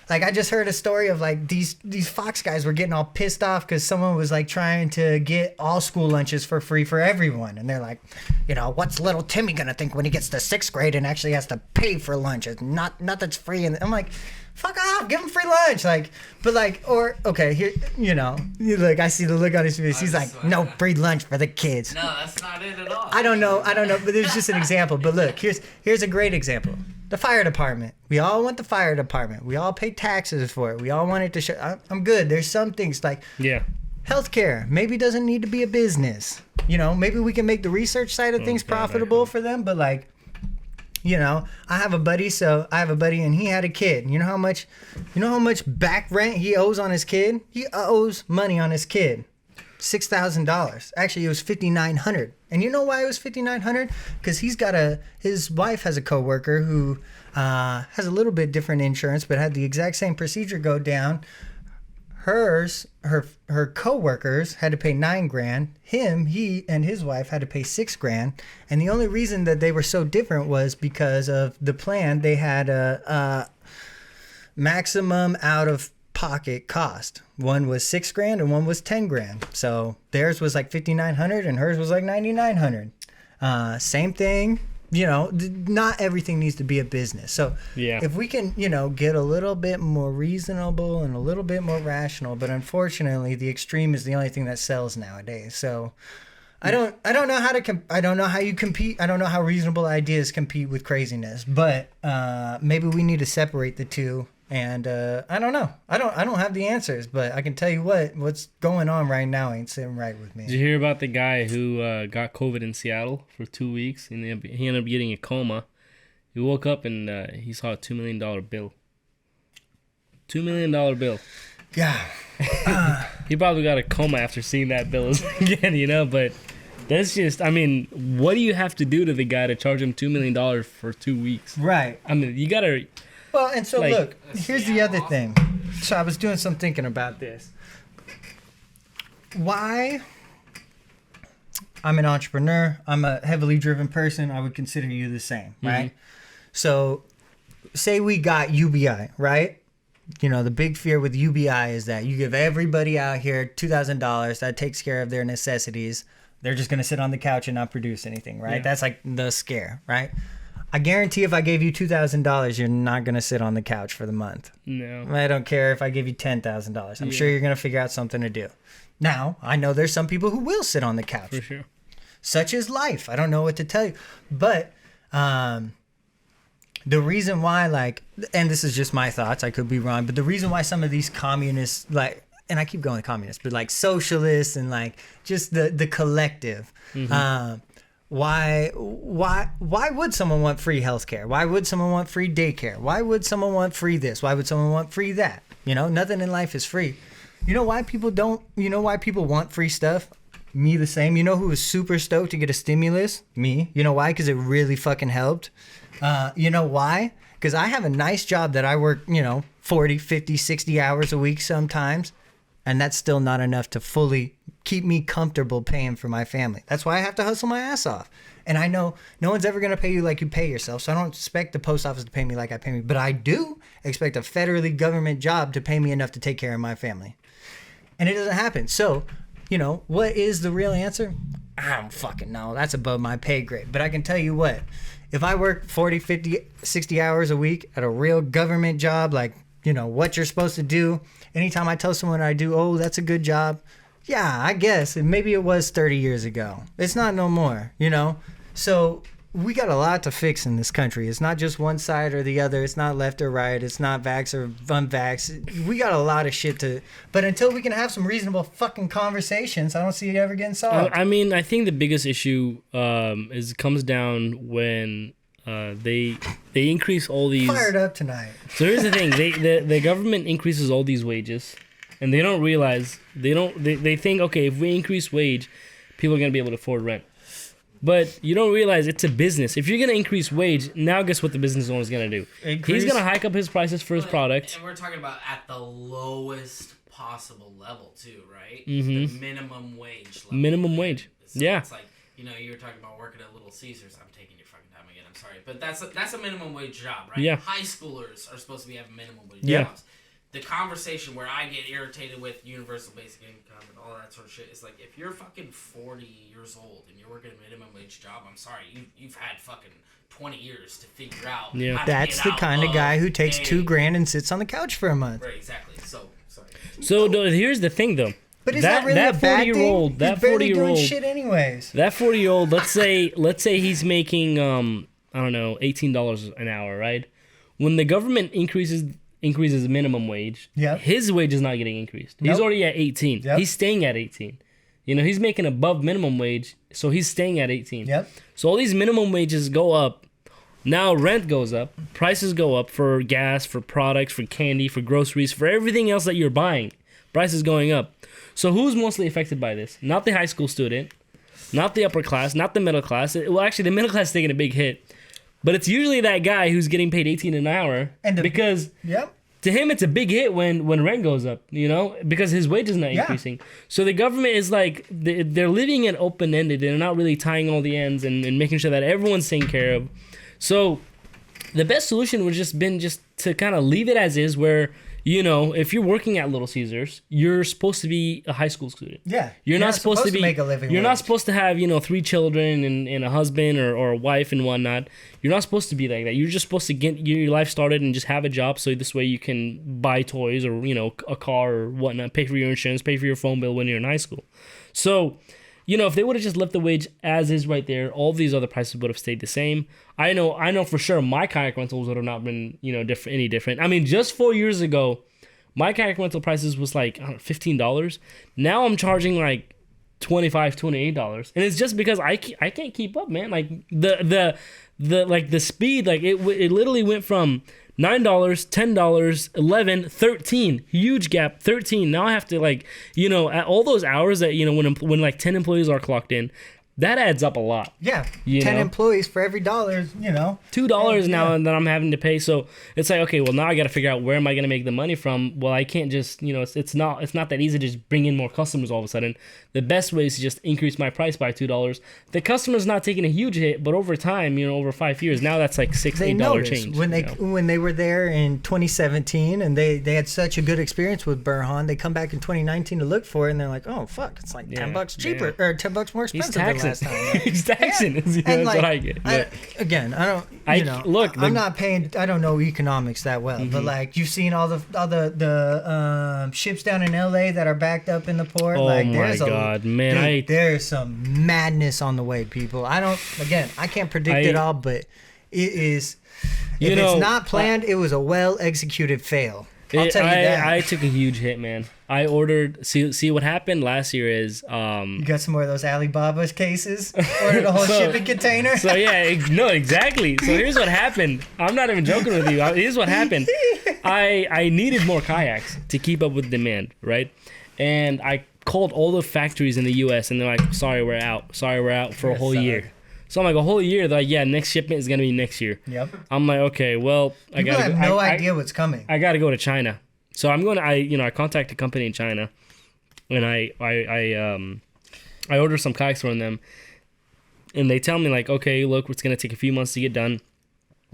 like I just heard a story of like these Fox guys were getting all pissed off because someone was like trying to get all school lunches for free for everyone. And they're like, what's little Timmy going to think when he gets to 6th grade and actually has to pay for lunch? It's not that's free. And I'm like, fuck off, give him free lunch. Okay, here, look, I see the look on his face. He's like, no free lunch for the kids. No, that's not it at all. I don't know, but there's just an example. But look, here's a great example. The fire department. We all want the fire department. We all pay taxes for it. We all want it to show. I'm good. There's some things like healthcare. Maybe doesn't need to be a business. Maybe we can make the research side of things profitable for them. But like, I have a buddy, and he had a kid. You know how much back rent he owes on his kid? He owes money on his kid. $6,000. Actually, it was $5,900. And you know why it was $5,900? Because his wife has a coworker who has a little bit different insurance, but had the exact same procedure go down. Her coworkers had to pay $9,000. He and his wife had to pay $6,000. And the only reason that they were so different was because of the plan. They had a maximum out of pocket cost. One was $6,000 and one was $10,000. So theirs was like $5,900 and hers was like $9,900. Same thing. Not everything needs to be a business. So if we can, get a little bit more reasonable and a little bit more rational, but unfortunately the extreme is the only thing that sells nowadays. So I don't know I don't know how you compete. I don't know how reasonable ideas compete with craziness, but maybe we need to separate the two. And I don't know. I don't have the answers, but I can tell you what's going on right now ain't sitting right with me. Did you hear about the guy who got COVID in Seattle for 2 weeks and he ended up getting a coma? He woke up and he saw a $2 million bill. $2 million bill. Yeah. He probably got a coma after seeing that bill again, but that's just, what do you have to do to the guy to charge him $2 million for 2 weeks? Right. You gotta... Well, and so look, here's the other thing. So I was doing some thinking about this. Why? I'm an entrepreneur. I'm a heavily driven person. I would consider you the same, right? So say we got UBI, right? The big fear with UBI is that you give everybody out here $2,000. That takes care of their necessities. They're just going to sit on the couch and not produce anything, right? Yeah. That's like the scare, right? I guarantee if I gave you $2,000, you're not going to sit on the couch for the month. No. I don't care if I give you $10,000. I'm sure you're going to figure out something to do. Now, I know there's some people who will sit on the couch. For sure. Such is life. I don't know what to tell you. But the reason why, and this is just my thoughts, I could be wrong, but the reason why some of these communists, and I keep going communists, but socialists and just the collective, Why would someone want free healthcare? Why would someone want free daycare? Why would someone want free this? Why would someone want free that? Nothing in life is free. Why people want free stuff? Me the same. Who was super stoked to get a stimulus? Me. Why? Because it really fucking helped. Why? Because I have a nice job that I work, 40, 50, 60 hours a week sometimes. And that's still not enough to fully keep me comfortable paying for my family. That's why I have to hustle my ass off. And I know no one's ever going to pay you like you pay yourself. So I don't expect the post office to pay me like I pay me. But I do expect a federally government job to pay me enough to take care of my family. And it doesn't happen. So, what is the real answer? I don't fucking know. That's above my pay grade. But I can tell you what. If I work 40, 50, 60 hours a week at a real government job, what you're supposed to do. Anytime I tell someone I do, oh, that's a good job. Yeah, I guess. And maybe it was 30 years ago. It's not no more, So we got a lot to fix in this country. It's not just one side or the other. It's not left or right. It's not vax or unvax. We got a lot of shit to... But until we can have some reasonable fucking conversations, I don't see it ever getting solved. I think the biggest issue comes down when... they increase all these... Fired up tonight. So here's the thing. The government increases all these wages, and they don't realize... They think, okay, if we increase wage, people are going to be able to afford rent. But you don't realize it's a business. If you're going to increase wage, now guess what the business owner is going to do? He's going to hike up his prices for his product. And we're talking about at the lowest possible level too, right? Mm-hmm. The minimum wage level. Minimum wage. So yeah. It's like, you know, you were talking about working at Little Caesars. I'm taking your fucking time again. I'm sorry, but that's a minimum wage job, right? Yeah. High schoolers are supposed to be having minimum wage Yeah. jobs. The conversation where I get irritated with universal basic income and all that sort of shit is like, if you're fucking 40 years old and you're working a minimum wage job, I'm sorry, you've had fucking 20 years to figure out. Yeah. How to That's get the out kind of guy who takes a- $2,000 and sits on the couch for a month. Right, exactly. So, sorry. So here's the thing, though. But is that really a bad thing? That He's barely 40-year-old, doing shit anyways. that 40-year-old, let's say he's making I don't know, $18 an hour, right? When the government increases minimum wage, Yep. his wage is not getting increased. He's Nope. already at 18. Yep. He's staying at 18. You know, he's making above minimum wage, so he's staying at 18. Yep. So all these minimum wages go up. Now rent goes up, prices go up for gas, for products, for candy, for groceries, for everything else that you're buying. Prices going up. So who's mostly affected by this? Not the high school student, not the upper class, not the middle class. Well, actually, the middle class is taking a big hit. But it's usually that guy who's getting paid 18 an hour because Yep. to him it's a big hit when rent goes up, you know, because his wage is not Yeah. increasing. So the government is like, they're leaving it open-ended. They're not really tying all the ends and making sure that everyone's taken care of. So the best solution would just been just to kind of leave it as is, where, you know, if you're working at Little Caesars, you're supposed to be a high school student. Yeah. You're not supposed to be make a living You're not wage. supposed to have, you know, 3 children and a husband or a wife and whatnot. You're not supposed to be like that. You're just supposed to get your life started and just have a job, so this way you can buy toys or, you know, a car or whatnot, pay for your insurance, pay for your phone bill when you're in high school. So, you know, if they would have just left the wage as is right there, all these other prices would have stayed the same. I know for sure my kayak rentals would have not been, you know, any different. I mean, just 4 years ago, my kayak rental prices was like, I don't know, $15. Now I'm charging like $25, $28, and it's just because I can't keep up, man. Like the speed, like it literally went from $9, $10, $11, $13, huge gap, $13. Now I have to, like, you know, at all those hours that, you know, when like 10 employees are clocked in, that adds up a lot. Yeah. You 10 know? employees for every $1, you know. $2 now Yeah. that I'm having to pay. So it's like, okay, well, now I got to figure out where am I going to make the money from? Well, I can't just, you know, it's not that easy to just bring in more customers all of a sudden. The best way is to just increase my price by $2. The customer's not taking a huge hit, but over time, you know, over 5 years, now that's like $6, They $8 noticed change. when they were there in 2017 and they had such a good experience with Burhan. They come back in 2019 to look for it, and they're like, oh fuck, it's like Yeah, $10 cheaper yeah. or $10 more He's expensive than taxing. last time. He's taxing. Yeah. You know, And, that's like, what I get. But Again, I don't. I- You know, look, I'm the- not paying. I don't know economics that well, but like you've seen all the ships down in LA that are backed up in the port. Oh like, my there's God, man, dude, there's some madness on the way, people. I can't predict it all, but it is. You If know, it's not planned, it was a well executed fail. I'll tell you that. I took a huge hit, man. I ordered. See what happened last year is You got some more of those Alibaba's cases. Ordered a whole So- shipping container. So yeah, no, exactly. So here's what happened. I'm not even joking with you. Here's what happened. I needed more kayaks to keep up with demand, right? And I called all the factories in the U.S. and they're like, "Sorry, we're out. Sorry, we're out for a whole Suck. year." So I'm like, a whole year? They're like, "Yeah, next shipment is gonna be next year." Yep. I'm like, "Okay, well, I People gotta have go, no idea what's coming. I gotta go to China." So I'm going to, I contact a company in China, and I order some kayaks from them, and they tell me like, okay, look, it's gonna take a few months to get done,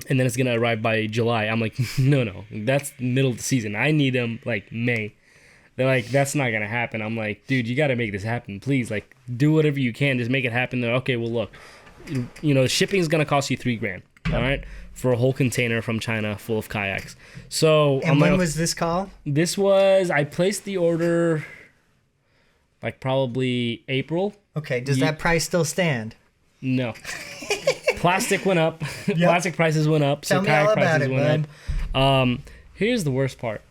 and then it's gonna arrive by July. I'm like, no, that's middle of the season. I need them like May. They're like, that's not gonna happen. I'm like, dude, you gotta make this happen, please. Like, do whatever you can, just make it happen. They're okay. Well, look, you know, shipping is gonna cost you $3,000. All right, for a whole container from China full of kayaks. So And when was this call? This was, I placed the order like probably April. Okay, does that price still stand? No. Plastic went up. Plastic prices went up. Tell So me all kayak about prices it, went up. Here's the worst part.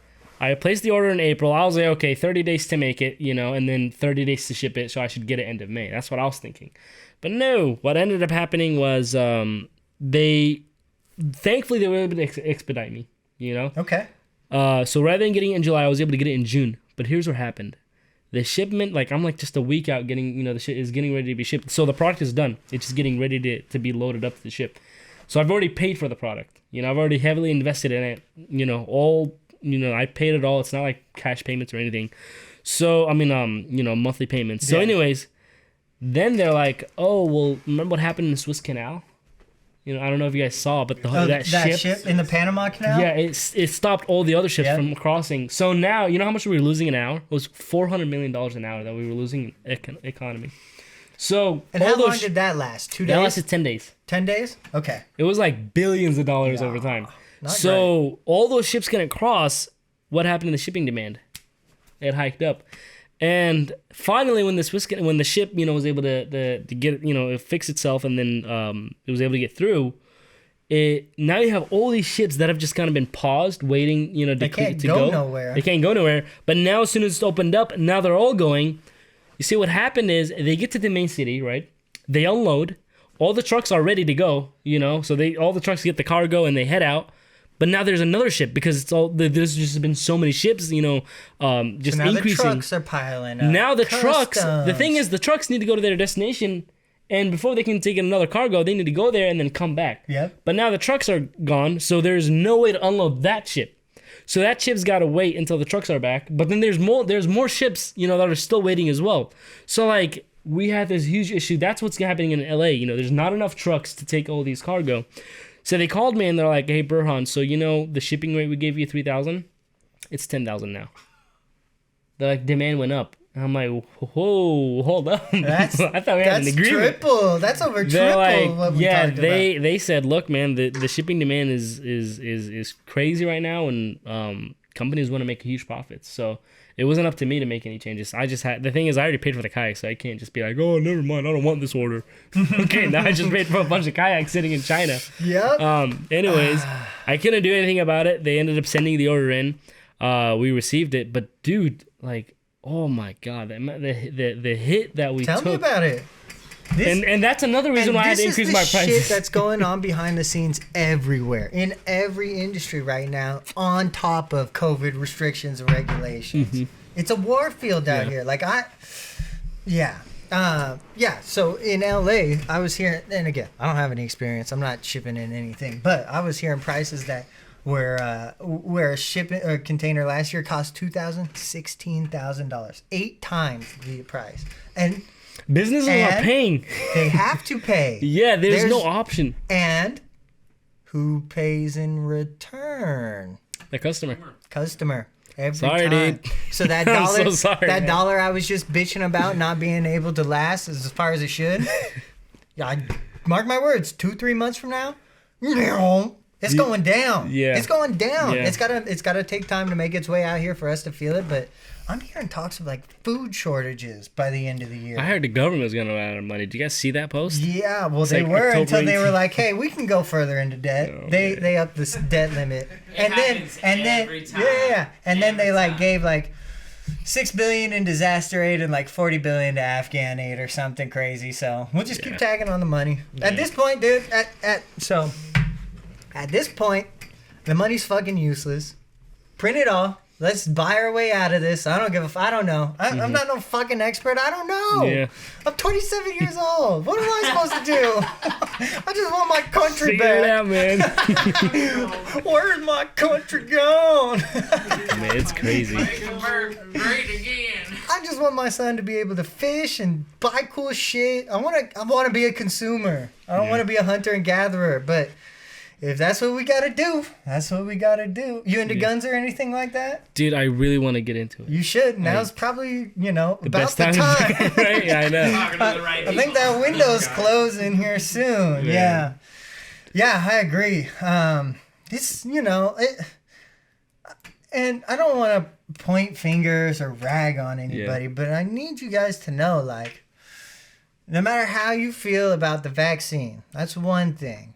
I placed the order in April. I was like, okay, 30 days to make it, you know, and then 30 days to ship it, so I should get it end of May. That's what I was thinking. But no, what ended up happening was thankfully they were able to expedite me, you know? Okay. So rather than getting it in July, I was able to get it in June. But here's what happened. The shipment, like I'm like just a week out getting, you know, the shit is getting ready to be shipped. So the product is done. It's just getting ready to be loaded up to the ship. So I've already paid for the product. You know, I've already heavily invested in it. You know, all I paid it all. It's not like cash payments or anything. So, I mean, monthly payments. So anyways, then they're like, oh, well, remember what happened in the Suez Canal? I don't know if you guys saw, but that ship in the Panama Canal? Yeah, it stopped all the other ships from crossing. So now, you know how much we were losing an hour? It was $400 million an hour that we were losing in economy. So, and how long did that last? 2 days? That lasted 10 days. 10 days? Okay. It was like billions of dollars over time. So great. All those ships couldn't cross. What happened to the shipping demand? It hiked up. And finally, when the ship, was able to get, it fix itself, and then it was able to get through. Now you have all these ships that have just kind of been paused, waiting, to they can't go nowhere. They can't go nowhere. But now, as soon as it's opened up, now they're all going. You see, what happened is they get to the main city, right? They unload. All the trucks are ready to go, so all the trucks get the cargo and they head out. But now there's another ship because there's just been so many ships, just so now increasing. The trucks are piling up. Now the trucks, the thing is, the trucks need to go to their destination, and before they can take another cargo, they need to go there and then come back. Yep. But now the trucks are gone, so there's no way to unload that ship. So that ship's got to wait until the trucks are back. But then there's more ships, that are still waiting as well. So like we had this huge issue. That's what's happening in LA. There's not enough trucks to take all these cargo. So they called me and they're like, "Hey Burhan, so the shipping rate we gave you $3,000, it's $10,000 now." They're like, demand went up. And I'm like, whoa, hold up. I thought we had an agreement. That's over triple. Like, what we talked about. They said, look, man, the shipping demand is crazy right now, and companies want to make huge profits. So it wasn't up to me to make any changes. The thing is, I already paid for the kayak, so I can't just be like, oh, never mind, I don't want this order. Okay, now I just paid for a bunch of kayaks sitting in China. Yep. Anyways, I couldn't do anything about it. They ended up sending the order in. We received it, but dude, like, oh my God, the hit that we took. Tell me about it. And that's another reason why I had to increase my prices. This is the shit that's going on behind the scenes everywhere, in every industry right now, on top of COVID restrictions and regulations. Mm-hmm. It's a war field out here. Like so in LA, I was hearing, and again, I don't have any experience. I'm not shipping in anything, but I was hearing prices that where a container last year cost $2,000, $16,000, 8 times the price. And businesses are paying. They have to pay. Yeah, there's no option. And who pays in return? The customer. Every sorry, time. Dude. So that dollar, so sorry, that dollar I was just bitching about not being able to last as far as it should. I mark my words, 2-3 months from now, it's going down. Yeah. It's going down. Yeah. It's gotta take time to make its way out here for us to feel it, but I'm hearing talks of like food shortages by the end of the year. I heard the government was going to run out of money. Did you guys see that post? Yeah, well, they were until they were like, "Hey, we can go further into debt." Oh, they upped this debt limit, and then they like gave like $6 billion in disaster aid and like $40 billion to Afghan aid or something crazy. So we'll just keep tagging on the money. Yeah. At this point, dude, at this point, the money's fucking useless. Print it all. Let's buy our way out of this. I don't give I don't know. I'm not no fucking expert. I don't know. Yeah. I'm 27 years old. What am I supposed to do? I just want my country Figure back. it out, man. Where's my country gone? Man, it's crazy. Make America great again. I just want my son to be able to fish and buy cool shit. I want to be a consumer. I don't want to be a hunter and gatherer, but if that's what we gotta do, that's what we gotta do. You into guns or anything like that? Dude, I really want to get into it. You should. Now's probably, about best the time. Right? Yeah, I know. I think that window's closing here soon. Yeah, I agree. And I don't want to point fingers or rag on anybody, but I need you guys to know, like, no matter how you feel about the vaccine, that's one thing.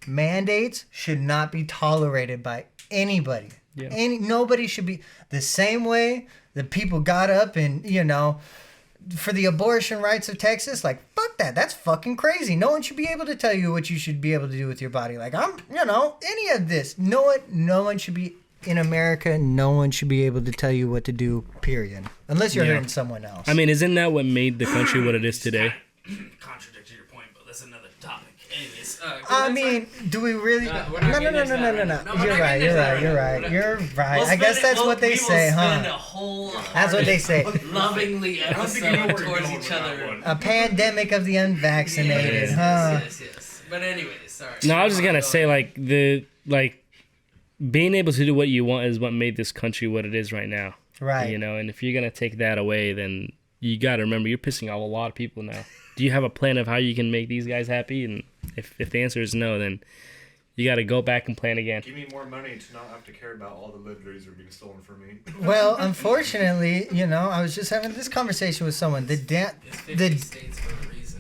Mandates should not be tolerated by anybody. Yeah. Nobody should be the same way that people got up and, for the abortion rights of Texas. Like, fuck that. That's fucking crazy. No one should be able to tell you what you should be able to do with your body. Like, any of this. No one should be in America. No one should be able to tell you what to do, period. Unless you're hurting someone else. I mean, isn't that what made the country what it is today? Contradicted your point, but that's another topic. Anyways, I mean, do we really? No. We're not getting into that right now. No, You're right. You're right. I guess that's what they say, huh? That's what they say. Lovingly episode towards each other. A pandemic of the unvaccinated, huh? Yes. But anyways, sorry. No, I was just gonna say being able to do what you want is what made this country what it is right now. Right. You know, and if you're gonna take that away, then you gotta remember you're pissing off a lot of people now. Do you have a plan of how you can make these guys happy? And if the answer is no, then you gotta go back and plan again. Give me more money to not have to care about all the liberties that are being stolen from me. Well, unfortunately, you know, I was just having this conversation with someone.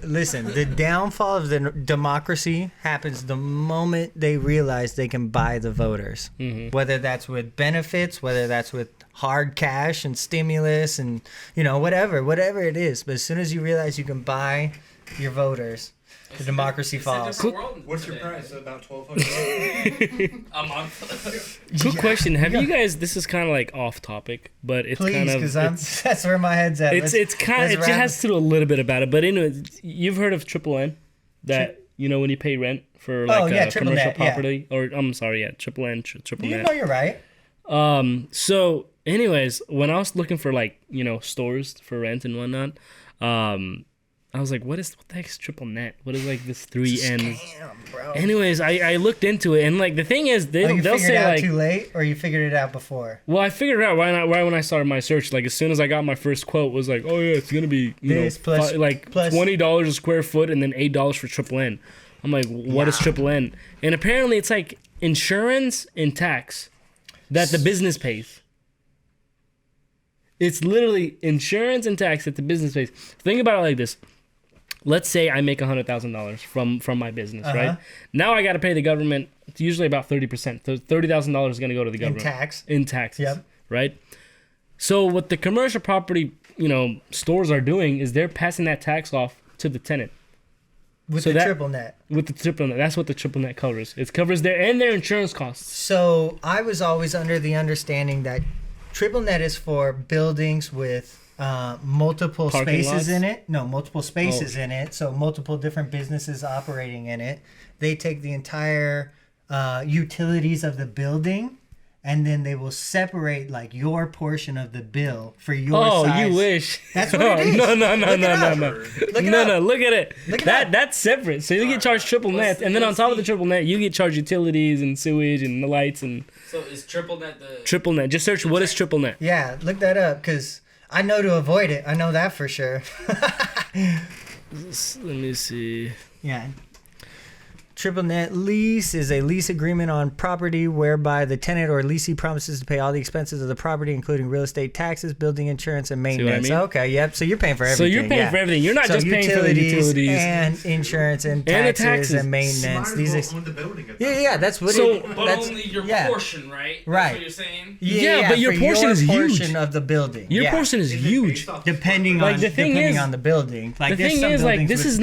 Listen, the downfall of the democracy happens the moment they realize they can buy the voters. Mm-hmm. Whether that's with benefits, whether that's with hard cash and stimulus and, you know, whatever it is. But as soon as you realize you can buy your voters, the democracy falls. What's your price? About $1,200 a month. Quick question: have you guys? This is kind of like off topic, but it's kind of because that's where my head's at. It has to do a little bit about it, but anyway, you've heard of Triple N, that you know when you pay rent for like a commercial property, or I'm sorry, Triple N, Triple Net. You know you're right. So, anyways, when I was looking for like stores for rent and whatnot, I was like, what the heck is Triple Net? What is like this 3 N's? Bro. Anyways, I looked into it, and like the thing is, they'll say it out like too late, or you figured it out before. Well, I figured it out right when I started my search. Like as soon as I got my first quote, was like, oh yeah, it's gonna be plus $20 a square foot, and then $8 for Triple N. I'm like, what is Triple N? And apparently, it's like insurance and tax that the business pays. It's literally insurance and tax that the business pays. Think about it like this. Let's say I make $100,000 from my business, right? Now I got to pay the government usually about 30%. So $30,000 is going to go to the government. In taxes. Yep. Right? So what the commercial property, stores are doing is they're passing that tax off to the tenant. With the Triple Net. With the Triple Net. That's what the Triple Net covers. It covers their insurance costs. So I was always under the understanding that Triple Net is for buildings with multiple parking spaces lots? in it. No, multiple spaces in it. So multiple different businesses operating in it. They take the entire utilities of the building, and then they will separate like your portion of the bill for your size. Oh, you wish. That's what it is. No. Look at it. That's separate. So you get charged Triple Net, and then on top of the Triple Net, you get charged utilities and sewage and the lights and. So is Triple Net the? Triple Net. Just search what is Triple Net. Yeah, look that up because I know to avoid it. I know that for sure. Let me see. Yeah. Triple Net lease is a lease agreement on property whereby the tenant or leasee promises to pay all the expenses of the property, including real estate taxes, building insurance, and maintenance. See what I mean? Okay, yep. So you're paying for everything. So you're paying for everything. You're not just paying for the utilities and insurance and taxes and maintenance. Own the building yeah, that's what. But only your portion, right? Right. That's what you're saying. Yeah, but your portion is huge. Portion of the building. Your portion is huge. Depending on the building. Like the thing is, like this is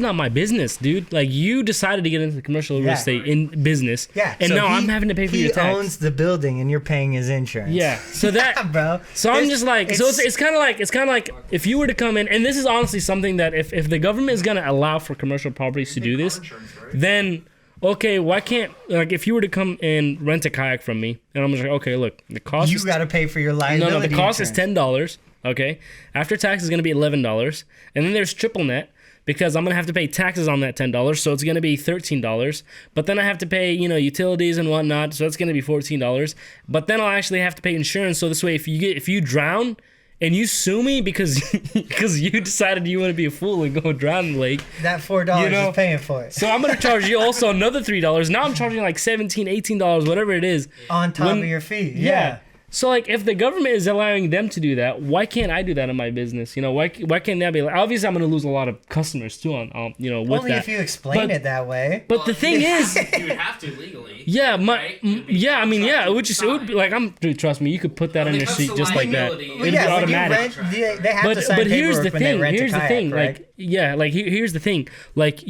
not my business, dude. Like you decided to get into the commercial real estate in business. Yeah. And so now I'm having to pay for your tax. He owns the building and you're paying his insurance. Yeah. So that bro. So I'm just like it's kind of like if you were to come in, and this is honestly something that if the government is going to allow for commercial properties to do this, then okay, why can't, like, if you were to come and rent a kayak from me, and I'm just like, okay, look, the cost you got to pay for your liability. No, the cost is $10, okay? After tax is going to be $11, and then there's Triple Net, because I'm going to have to pay taxes on that $10, so it's going to be $13, but then I have to pay, utilities and whatnot, so it's going to be $14, but then I'll actually have to pay insurance, so this way, if you drown, and you sue me because you decided you want to be a fool and go drown in the lake. That $4 is paying for it. So I'm going to charge you also another $3. Now I'm charging like $17, $18, whatever it is. On top of your fee. Yeah. So like if the government is allowing them to do that, why can't I do that in my business? Why can't that be like, obviously I'm going to lose a lot of customers too with Only that. Only if you explain it that way. But the thing is, you would have to legally. Yeah, it would be like dude, trust me, you could put that on your sheet just like that. It'd be automatic. They have to sign paperwork when they rent a kayak, right? Here's the thing. Like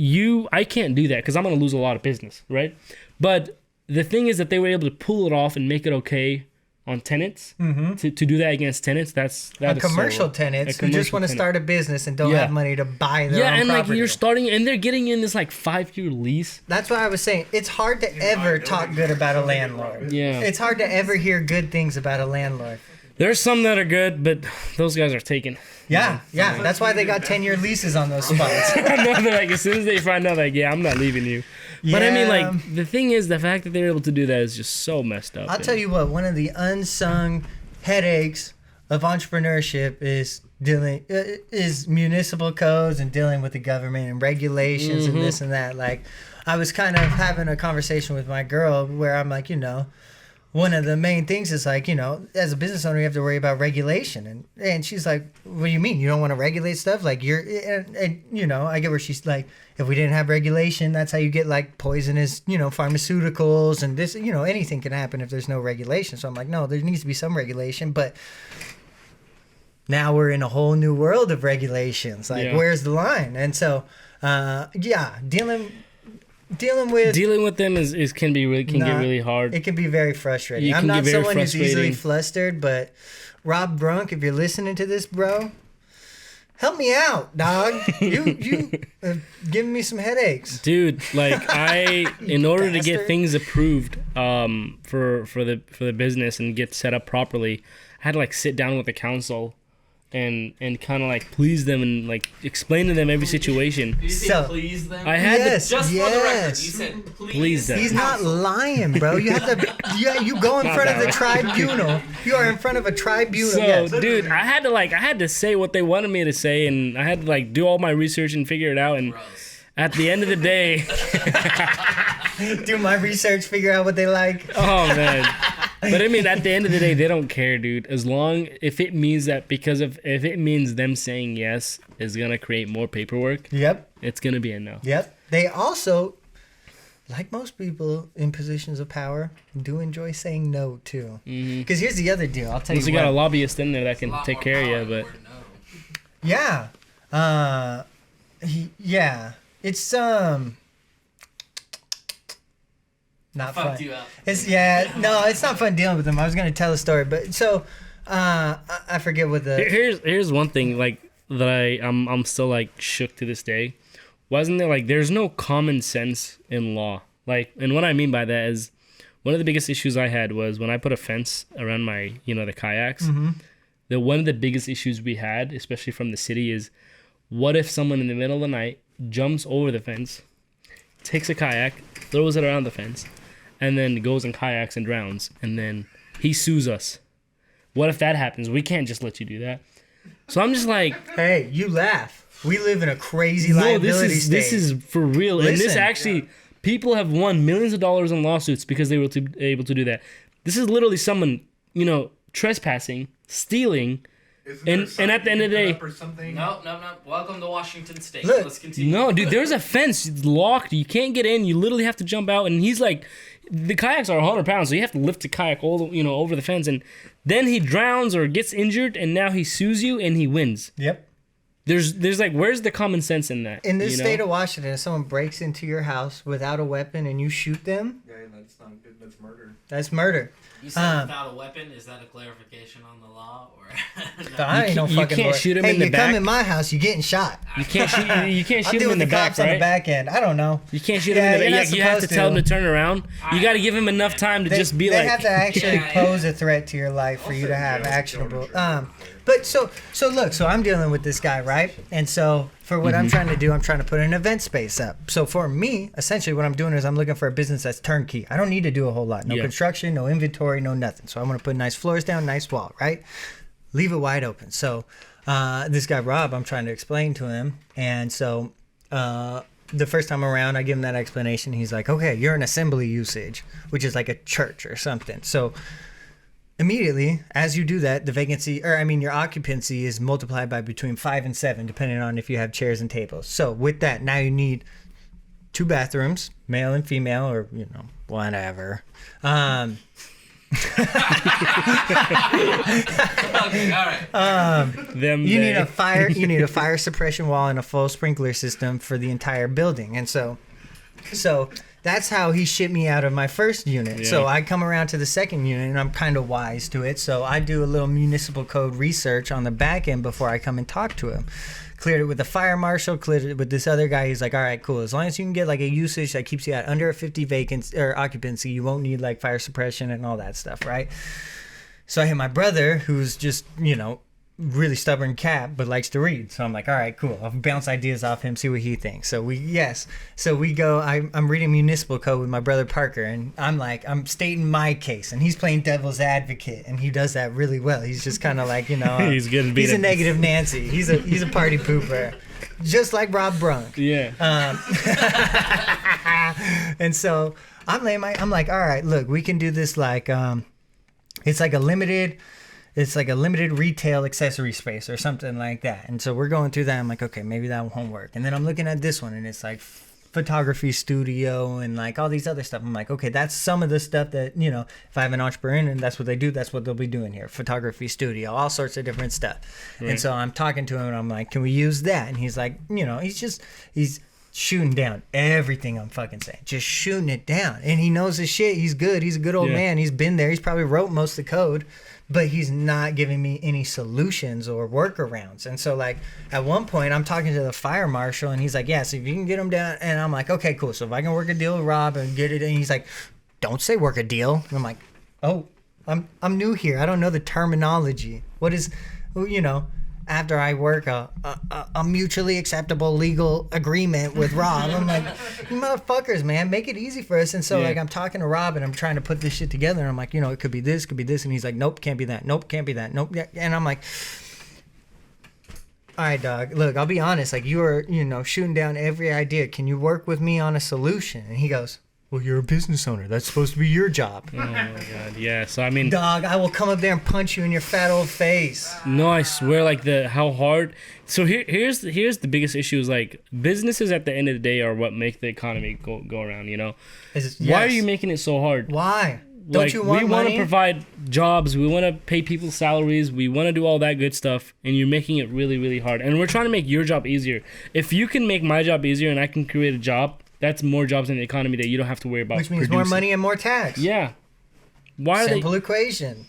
I can't do that because I'm going to lose a lot of business, right? But the thing is that they were able to pull it off and make it okay on tenants to do that against tenants. That's commercial tenants who just want to start a business and don't have money to buy their own and property. like you're starting and they're getting in this like 5-year lease. That's what I was saying. It's hard to ever talk good about a landlord. Yeah, it's hard to ever hear good things about a landlord. There's some that are good, but those guys are taken. Yeah. That's why they got 10-year leases on those spots. I know, they're like, as soon as they find out, like, yeah, I'm not leaving you. But I mean, like, the thing is, the fact that they're able to do that is just so messed up. I'll tell you what, one of the unsung headaches of entrepreneurship is municipal codes and dealing with the government and regulations and this and that. Like, I was kind of having a conversation with my girl where I'm like, one of the main things is like, as a business owner, you have to worry about regulation. And she's like, what do you mean? You don't want to regulate stuff? Like I get where she's like, if we didn't have regulation, that's how you get like poisonous, pharmaceuticals and this, anything can happen if there's no regulation. So I'm like, no, there needs to be some regulation. But now we're in a whole new world of regulations. Like, where's the line? And so, dealing with them can get really hard. It can be very frustrating. I'm not someone who's easily flustered, but Rob Brunk, if you're listening to this, bro, help me out, dog. You giving me some headaches, dude. Like in order to get things approved, for the business and get set up properly, I had to like sit down with the council and kind of like please them and like explain to them every situation. Did you say please them? I had to, just for the record, you said please them. He's not lying, bro. You have to. You go in front of the tribunal. You are in front of a tribunal. So, dude, I had to say what they wanted me to say, and I had to like do all my research and figure it out. And at the end of the day, do my research, figure out what they like. Oh man. But I mean, at the end of the day, they don't care, dude. If it means them saying yes is gonna create more paperwork. Yep. It's gonna be a no. Yep. They also, like most people in positions of power, do enjoy saying no too. Because here's the other deal. I'll tell you. You got a lobbyist in there that can take care of you, but. Yeah. It's not fun. It's not fun dealing with them. I was gonna tell a story, but so I forget what the here's one thing like that I'm still like shook to this day. Wasn't there like there's no common sense in law? Like, and what I mean by that is one of the biggest issues I had was when I put a fence around my the kayaks. One of the biggest issues we had, especially from the city, is what if someone in the middle of the night jumps over the fence, takes a kayak, throws it around the fence, and then goes and kayaks and drowns, and then he sues us. What if that happens? We can't just let you do that. So I'm just like, hey, you laugh. We live in a crazy liability state. This is for real. Listen, and this actually, people have won millions of dollars in lawsuits because they were able to do that. This is literally someone, trespassing, stealing, and at the end of the day, no. Welcome to Washington State. Let's continue. No, dude, there's a fence. It's locked. You can't get in. You literally have to jump out. And he's like, the kayaks are 100 pounds, so you have to lift the kayak over the fence. And then he drowns or gets injured, and now he sues you, and he wins. Yep. There's like, where's the common sense in that? In this state of Washington, if someone breaks into your house without a weapon and you shoot them, that's not good. That's murder. That's murder. You said without a weapon. Is that a clarification on the law, or? I ain't no fucking. You can't shoot him in the back. Hey, you come in my house, you're getting shot. You can't shoot. You can't shoot him in the back, right? On the back end. I don't know. You can't shoot him in the back. You have to tell him to turn around. You got to give him enough time to just be like. They have to actually pose a threat to your life for you to have actionable. But so I'm dealing with this guy, right? And so for what I'm trying to do, I'm trying to put an event space up. So for me, essentially what I'm doing is I'm looking for a business that's turnkey. I don't need to do a whole lot. No construction, no inventory, no nothing. So I'm going to put nice floors down, nice wall, right? Leave it wide open. So this guy, Rob, I'm trying to explain to him. And so the first time around, I give him that explanation. He's like, okay, you're an assembly usage, which is like a church or something. So immediately, as you do that, your occupancy is multiplied by between 5 and 7, depending on if you have chairs and tables. So with that, now you need 2 bathrooms, male and female, or whatever. Okay, all right. You need a fire suppression wall and a full sprinkler system for the entire building, and so that's how he shipped me out of my first unit. Yeah. So I come around to the second unit, and I'm kind of wise to it. So I do a little municipal code research on the back end before I come and talk to him. Cleared it with the fire marshal, cleared it with this other guy. He's like, all right, cool. As long as you can get like a usage that keeps you at under a 50 vacancy or occupancy, you won't need like fire suppression and all that stuff, right? So I hit my brother, who's just, really stubborn cat, but likes to read. So I'm like, all right, cool. I'll bounce ideas off him, see what he thinks. So we go, I'm reading municipal code with my brother Parker, and I'm stating my case, and he's playing devil's advocate, and he does that really well. He's just kind of like, he's good at being he's a negative Nancy. He's a party pooper, just like Rob Brunk. Yeah. And so I'm like, all right, look, we can do this like, it's like a limited retail accessory space or something like that. And so we're going through that. I'm like, okay, maybe that won't work. And then I'm looking at this one, and it's like photography studio and like all these other stuff. I'm like, okay, that's some of the stuff that, if I have an entrepreneur and that's what they do, that's what they'll be doing here. Photography studio, all sorts of different stuff. Right. And so I'm talking to him, and I'm like, can we use that? And he's like, he's shooting down everything I'm fucking saying. Just shooting it down. And he knows his shit. He's good. He's a good old man. He's been there. He's probably wrote most of the code. But he's not giving me any solutions or workarounds. And so, like, at one point, I'm talking to the fire marshal, and he's like, yeah, so if you can get him down. And I'm like, okay, cool. So if I can work a deal with Rob and get it in, he's like, don't say work a deal. And I'm like, oh, I'm new here. I don't know the terminology. What is, after I work a mutually acceptable legal agreement with Rob. I'm like, you motherfuckers, man, make it easy for us. And so, like, I'm talking to Rob, and I'm trying to put this shit together. And I'm like, it could be this, could be this. And he's like, nope, can't be that. Nope, can't be that. Nope. And I'm like, all right, dog, look, I'll be honest. Like, you are, shooting down every idea. Can you work with me on a solution? And he goes, well, you're a business owner. That's supposed to be your job. Oh, my God. Yeah, so, I mean... Dog, I will come up there and punch you in your fat old face. No, I swear, like, how hard... So here's the biggest issue is, like, businesses at the end of the day are what make the economy go around, Yes. Why are you making it so hard? Why? Don't you want money? We want to provide jobs. We want to pay people salaries. We want to do all that good stuff. And you're making it really, really hard. And we're trying to make your job easier. If you can make my job easier and I can create a job... That's more jobs in the economy that you don't have to worry about. Which means more money and more tax. Yeah. Simple equation.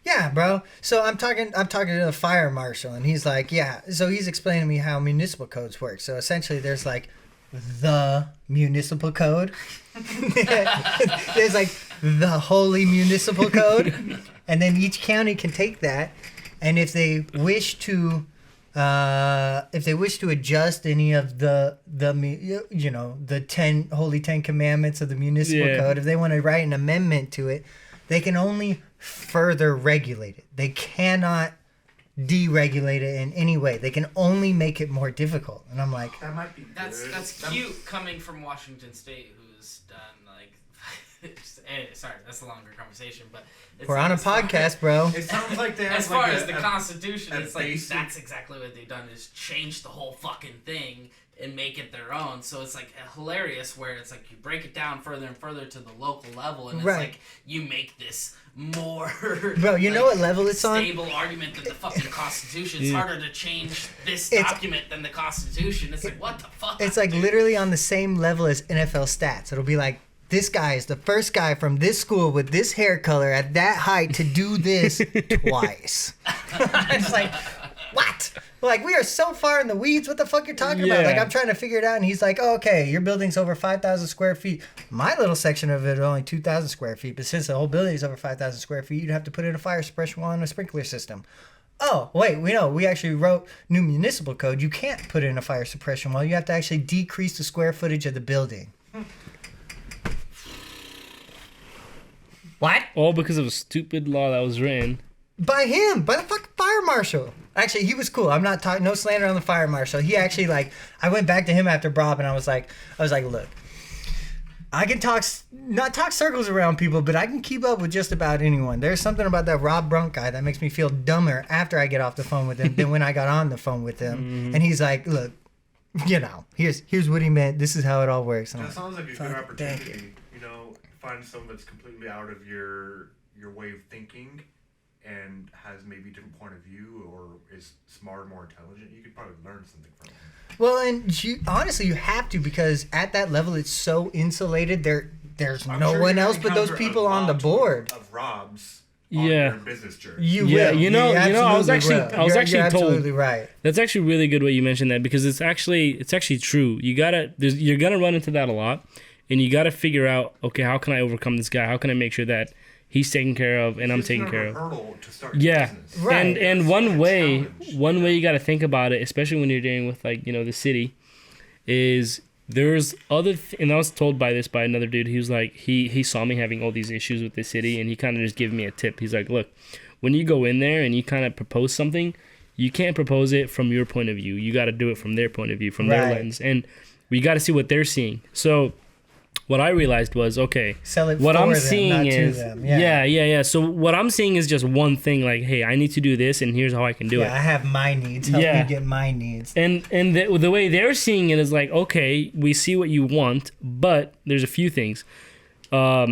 Yeah, bro. So I'm talking to the fire marshal, and he's like, yeah. So he's explaining to me how municipal codes work. So essentially, there's like the municipal code. There's like the holy municipal code, and then each county can take that, and if they wish to adjust any of the 10 holy 10 commandments of the municipal code, if they want to write an amendment to it, they can only further regulate it. They cannot deregulate it in any way. They can only make it more difficult. And I'm like, that might be good. That's cute coming from Washington State, who's done like sorry, that's a longer conversation, but we're on a podcast, bro. It sounds like they have as like far as the Constitution, it's like basic... that's exactly what they've done is change the whole fucking thing and make it their own. So it's like hilarious where it's like you break it down further and further to the local level, and it's like you make this more bro, you know what level it's stable on? Stable argument than the fucking Constitution. It's harder to change this document than the Constitution. It's like what the fuck? It's like literally on the same level as NFL stats. It'll be like, this guy is the first guy from this school with this hair color at that height to do this twice. It's like, what? Like, we are so far in the weeds. What the fuck you're talking about? Like, I'm trying to figure it out, and he's like, oh, okay, your building's over 5,000 square feet. My little section of it is only 2,000 square feet, but since the whole building is over 5,000 square feet, you'd have to put in a fire suppression wall and a sprinkler system. Oh, wait, we actually wrote new municipal code. You can't put in a fire suppression wall. You have to actually decrease the square footage of the building. What? All because of a stupid law that was written. By him, by the fucking fire marshal. Actually, he was cool. I'm not talking, no slander on the fire marshal. He actually, like, I went back to him after Bob, and I was like, look, I can not talk circles around people, but I can keep up with just about anyone. There's something about that Rob Brunk guy that makes me feel dumber after I get off the phone with him than when I got on the phone with him. Mm-hmm. And he's like, look, here's what he meant. This is how it all works. That sounds like a good opportunity. Find someone that's completely out of your way of thinking and has maybe a different point of view or is smarter, more intelligent, you could probably learn something from them. Well, and honestly, you have to, because at that level, it's so insulated. There's no one else but those people on the board. Of Rob's on your business journey. You will. You know, I was actually told. Absolutely right. That's actually really good way you mentioned that, because it's actually true. You're gonna run into that a lot, and you gotta figure out, okay, how can I overcome this guy? How can I make sure that he's taken care of and I'm taken care of? To start business. Right. And one way you got to think about it, especially when you're dealing with the city, is there's other and I was told by another dude. He was like, he saw me having all these issues with the city, and he kind of just gave me a tip. He's like, look, when you go in there and you kind of propose something, you can't propose it from your point of view. You got to do it from their point of view, from their lens, and we got to see what they're seeing. So what I realized was, okay, what I'm seeing is, yeah. So what I'm seeing is just one thing, like, hey, I need to do this, and here's how I can do it. I have my needs. Help me get my needs. And the way they're seeing it is like, okay, we see what you want, but there's a few things. A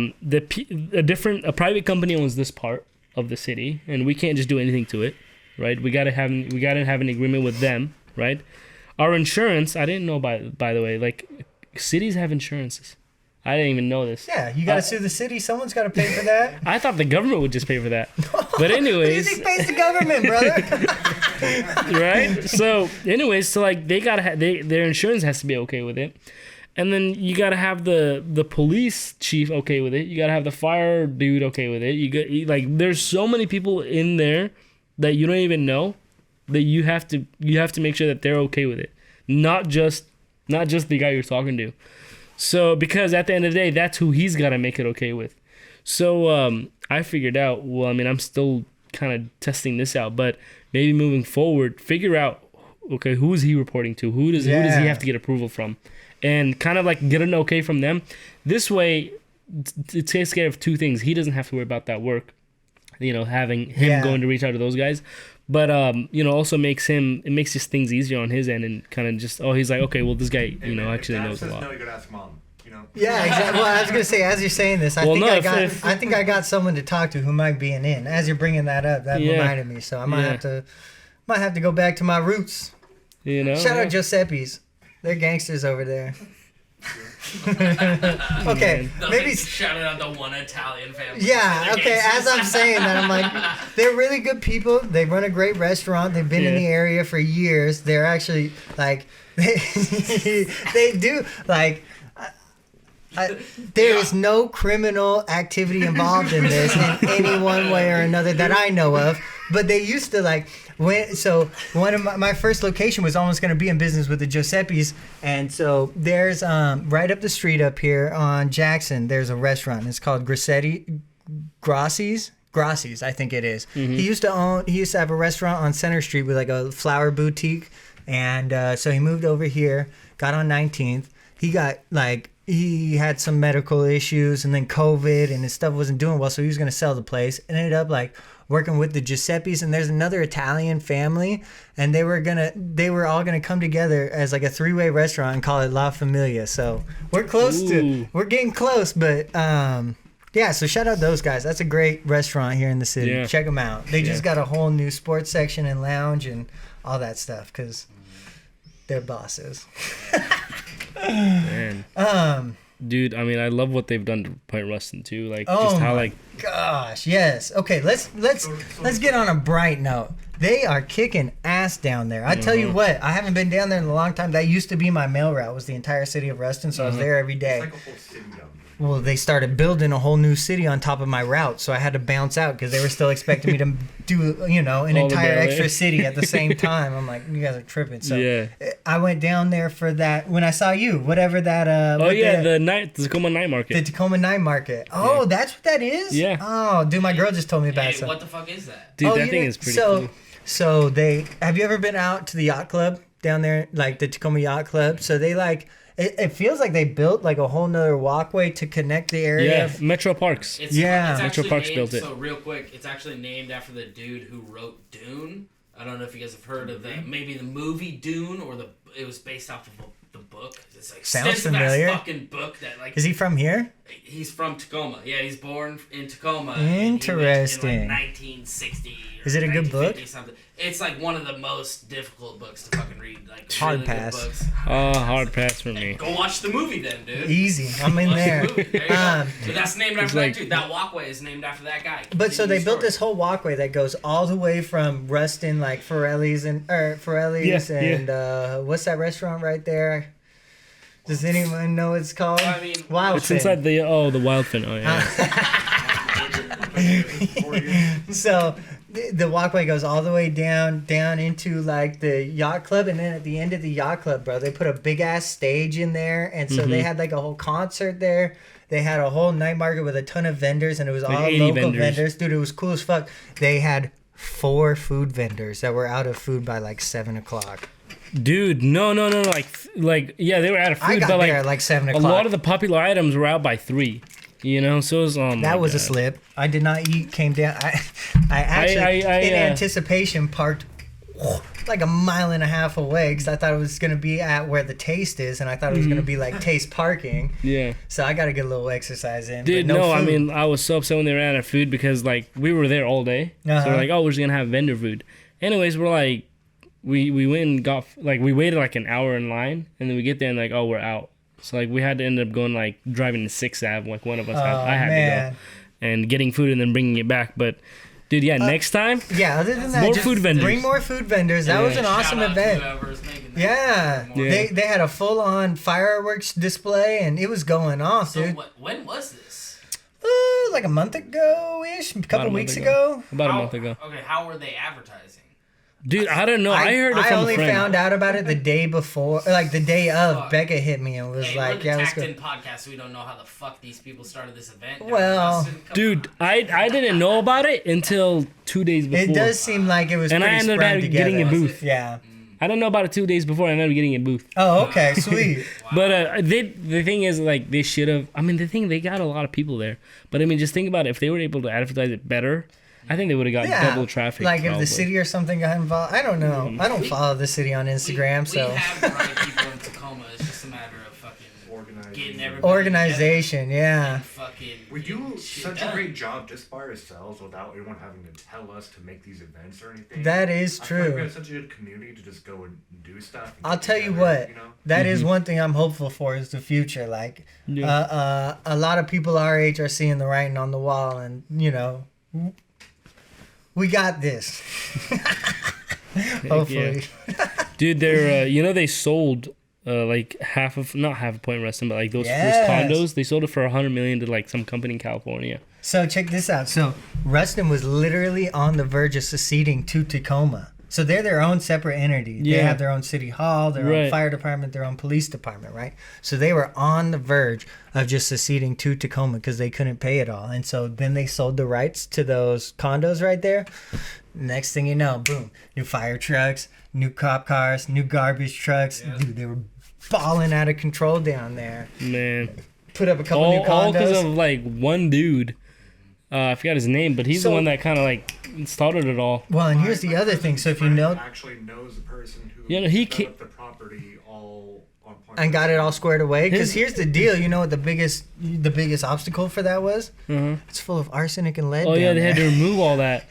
private company owns this part of the city, and we can't just do anything to it, right? We gotta have an agreement with them, right? Our insurance, I didn't know by the way, like, cities have insurances. I didn't even know this. Yeah, you got to sue the city. Someone's got to pay for that. I thought the government would just pay for that. But anyways. Who do you think pays the government, brother? Right? So, anyways, like, they gotta their insurance has to be okay with it. And then you got to have the police chief okay with it. You got to have the fire dude okay with it. There's so many people in there that you don't even know, that you have to make sure that they're okay with it. Not just the guy you're talking to. So, because at the end of the day, that's who he's got to make it okay with. So, I figured out, well, I mean, I'm still kind of testing this out, but maybe moving forward, figure out, okay, who is he reporting to? Who does he have to get approval from? And kind of like get an okay from them. This way, it takes care of two things. He doesn't have to worry about that work, having him going to reach out to those guys. But, also makes just things easier on his end, and kind of just, he's like, okay, well, this guy, actually knows a lot. No, you gotta ask mom. Yeah, exactly. Well, I was gonna say, as you're saying this, I think I got someone to talk to who might be an in. As you're bringing that up, that reminded me. So I might have to go back to my roots. Shout out Giuseppe's. They're gangsters over there. Okay, maybe shouting out the one Italian family. Yeah, okay. As I'm saying that, I'm like, they're really good people. They run a great restaurant. They've been in the area for years. They're actually like, they do like. There is no criminal activity involved in this in any one way or another that I know of. But they used to one of my first location was almost going to be in business with the Giuseppe's, and so there's right up the street up here on Jackson, there's a restaurant. It's called Grassi's, I think it is. Mm-hmm. He used to have a restaurant on Center Street with like a flower boutique, and so he moved over here, got on 19th. He had some medical issues and then COVID, and his stuff wasn't doing well, so he was going to sell the place, and ended up like working with the Giuseppe's. And there's another Italian family, and they were all gonna come together as like a 3-way restaurant and call it La Familia. So we're we're getting close, but so shout out those guys. That's a great restaurant here in the city. Yeah. Check them out. They just got a whole new sports section and lounge and all that stuff because they're bosses. Man. Dude, I mean, I love what they've done to Point Rustin too. Like, just how like. Gosh, yes. Okay, let's get on a bright note. They are kicking ass down there. I tell you what, I haven't been down there in a long time. That used to be my mail route. Was the entire city of Rustin, so I was there every day. It's like a whole city down there. Well, they started building a whole new city on top of my route, so I had to bounce out because they were still expecting me to do, an entire extra city at the same time. I'm like, you guys are tripping. So I went down there for that when I saw you, whatever that. The Tacoma Night Market. The Tacoma Night Market. Oh, that's what that is? Yeah. Oh, dude, my girl just told me about it. What the fuck is that? Dude, that thing is pretty cool. So have you ever been out to the yacht club down there, like the Tacoma Yacht Club? So they like. It feels like they built like a whole nother walkway to connect the area. Yeah, Metro Parks. It's Metro Parks built it. So real quick, it's actually named after the dude who wrote Dune. I don't know if you guys have heard of that. Maybe the movie Dune, or it was based off of a the book. It's like Sounds extensive familiar. ass fucking book that like. Is he from here? He's from Tacoma. Yeah, he's born in Tacoma. Interesting. In like 1960. Is it a good book? Something. It's like one of the most difficult books to fucking read. Like Hard really pass. Good books. Oh, hard pass for me. Go watch the movie then, dude. Easy. I'm in Watch there. the movie. There you go. But that's named after like- that too. That walkway is named after that guy. But so they Continue built story. this whole walkway that goes all the way from Ruston, like Forelli's and what's that restaurant right there? Does anyone know what it's called? I mean, Wildfin. It's inside the Wildfin. Oh yeah. So the walkway goes all the way down into like the yacht club, and then at the end of the yacht club, bro, they put a big ass stage in there, and so they had like a whole concert there. They had a whole night market with a ton of vendors, and it was Like all 80 local vendors. vendors. Dude, it was cool as fuck. They had 4 food vendors that were out of food by like 7:00. Dude, no. Like yeah, they were out of I food, got but there like at like 7:00. a lot of the popular items were out by 3. You know, so it was That was a slip. I did not eat. Came down. I actually, in anticipation, parked like a mile and a half away because I thought it was gonna be at where the Taste is, and I thought it was gonna be like Taste parking. Yeah. So I got to get a little exercise in. Dude, but no, I food. mean, I was so upset when they ran out of food because, like, we were there all day. So Uh-huh. we're like, oh, we're just going to have vendor food. Anyways, we're like, we went and got, like, we waited like an hour in line, and then we get there and, like, oh, we're out. So, like, we had to end up going, like, driving to 6th Ave, like, one of us I had man. to go, and getting food and then bringing it back. But, dude, yeah, next time, Yeah, other than that, More just food vendors. bring more food vendors. That Yeah. was an awesome Shout out to event. whoever's making that. Yeah. Yeah. They had a full on fireworks display, and it was going off, So dude. when was this? Like a month ago ish, a couple month weeks ago. ago. About a How- month ago. Okay, how were they advertising? Dude, I don't know. I heard it I from only a friend. found out about it the day before, like the day of. Fuck. Becca hit me and was Hey, like, we're the "Yeah, let's Tac'd go." In podcast, so we don't know how the fuck these people started this event. Well, Justin, come Dude, on. I didn't know about it until 2 days before. It does seem like it was And I pretty ended up sprung getting together. a booth. Yeah. I didn't know about it 2 days before. I ended up getting a booth. Oh, okay, sweet. But the thing is, like, they should have. I mean, they got a lot of people there. But I mean, just think about it. If they were able to advertise it better, I think they would have got Yeah. double traffic. Like if probably. the city or something got involved. I don't know. I don't follow the city on Instagram, so we have the right people in Tacoma. It's just a matter of fucking Organizing. getting everybody organization. together Yeah. and fucking We do getting shit such done. a great job just by ourselves without anyone having to tell us to make these events or anything. That is I feel like we true. have such a good community to just go and do stuff. And I'll get tell you together, what. You know? That is one thing I'm hopeful for is the future. Like, Yeah. a lot of people our age are seeing the writing on the wall, and you know, we got this. Hopefully. Dude, they're they sold like not half a Point Reston, but like those Yes. condos. They sold it for $100 million to like some company in California. So check this out. So Ruston was literally on the verge of seceding to Tacoma. So they're their own separate entity. They Yeah. have their own city hall, their own Right. fire department, their own police department, right? So they were on the verge of just seceding to Tacoma because they couldn't pay it all. And so then they sold the rights to those condos right there. Next thing you know, boom, new fire trucks, new cop cars, new garbage trucks. Yeah. Dude, they were balling out of control down there. Man, Put up a couple new all because condos. of like one dude. I forgot his name, but he's So- the one that kind of like started it all. Well, and here's the other thing. So if you know, actually knows the person who Yeah, no, he developed the property all on point. and got it all squared away. Because here's the deal. You know what the biggest obstacle for that was? Uh-huh. It's full of arsenic and lead. Oh yeah, down they had to there. remove all that.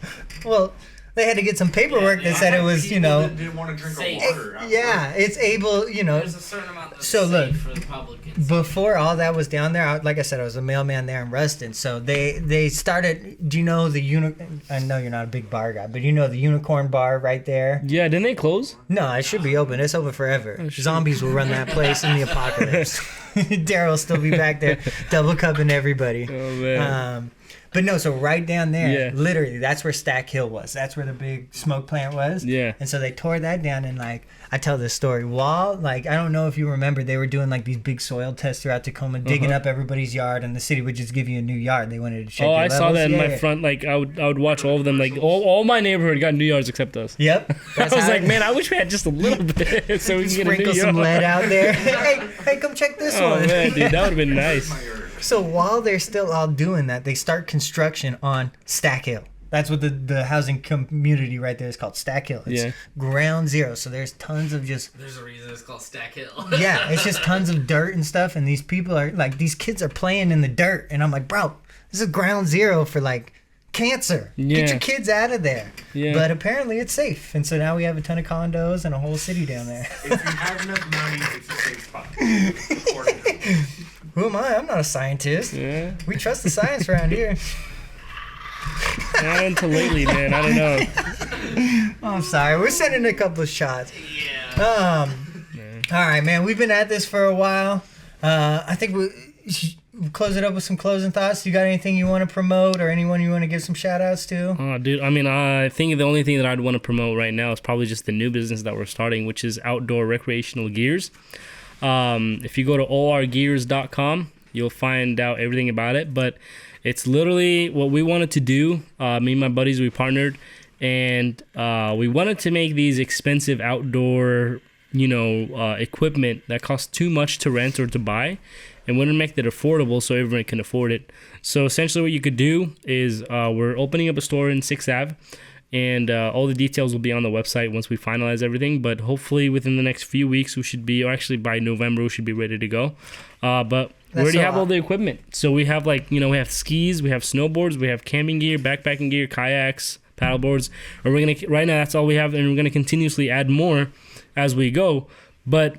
Well, they had to get some paperwork that said it was, you know, That didn't want to drink Safe. water. after yeah, it's able, you know. There's a certain amount that's So, look, safe for the public. And Before all that was down there, like I said, I was a mailman there in Ruston. So they started. Do you know the I know you're not a big bar guy, but you know the Unicorn Bar right there. Yeah, didn't they close? No, it should be open. It's open forever. shit. Zombies will run that place in the apocalypse. Daryl will still be back there, double cupping everybody. Oh man. But no, so right down there, Yeah. literally, that's where Stack Hill was. That's where the big smoke plant was. Yeah. And so they tore that down, and like I tell this story, while like I don't know if you remember, they were doing like these big soil tests throughout Tacoma, digging up everybody's yard, and the city would just give you a new yard. They wanted to check. Oh, your I saw levels. that in Yeah, my yeah. front. Like I would watch all of them. Like all my neighborhood got new yards except us. Yep. I was like, man, I wish we had just a little bit so we can get a new Sprinkle some yard. lead out there. hey, come check this Oh one. man, dude, that would have been nice. So while they're still all doing that, they start construction on Stack Hill. That's what the housing community right there is called, Stack Hill. It's ground zero. So there's tons of just... There's a reason it's called Stack Hill. Yeah, it's just tons of dirt and stuff. And these people are like, these kids are playing in the dirt. And I'm like, bro, this is ground zero for like cancer. Get your kids out of there. Yeah. But apparently it's safe. And so now we have a ton of condos and a whole city down there. If you have enough money, it's a safe spot. Who am I? I'm not a scientist. Yeah. We trust the science around here. Not until lately, man. I don't know. Oh, I'm sorry. We're sending a couple of shots. Yeah. All right, man. We've been at this for a while. I think we'll close it up with some closing thoughts. You got anything you want to promote or anyone you want to give some shout outs to? Oh, dude. I mean, I think the only thing that I'd want to promote right now is probably just the new business that we're starting, which is outdoor recreational gears. If you go to orgears.com, you'll find out everything about it. But it's literally what we wanted to do. Me and my buddies, we partnered, and we wanted to make these expensive outdoor, equipment that costs too much to rent or to buy, and want to make that affordable so everyone can afford it. So essentially what you could do is we're opening up a store in 6th Ave, and all the details will be on the website once we finalize everything. But hopefully within the next few weeks, we should be, or actually by November, we should be ready to go. But we already have all the equipment. So we have we have skis, we have snowboards, we have camping gear, backpacking gear, kayaks, paddleboards. And we're gonna right now that's all we have, and we're gonna continuously add more as we go. But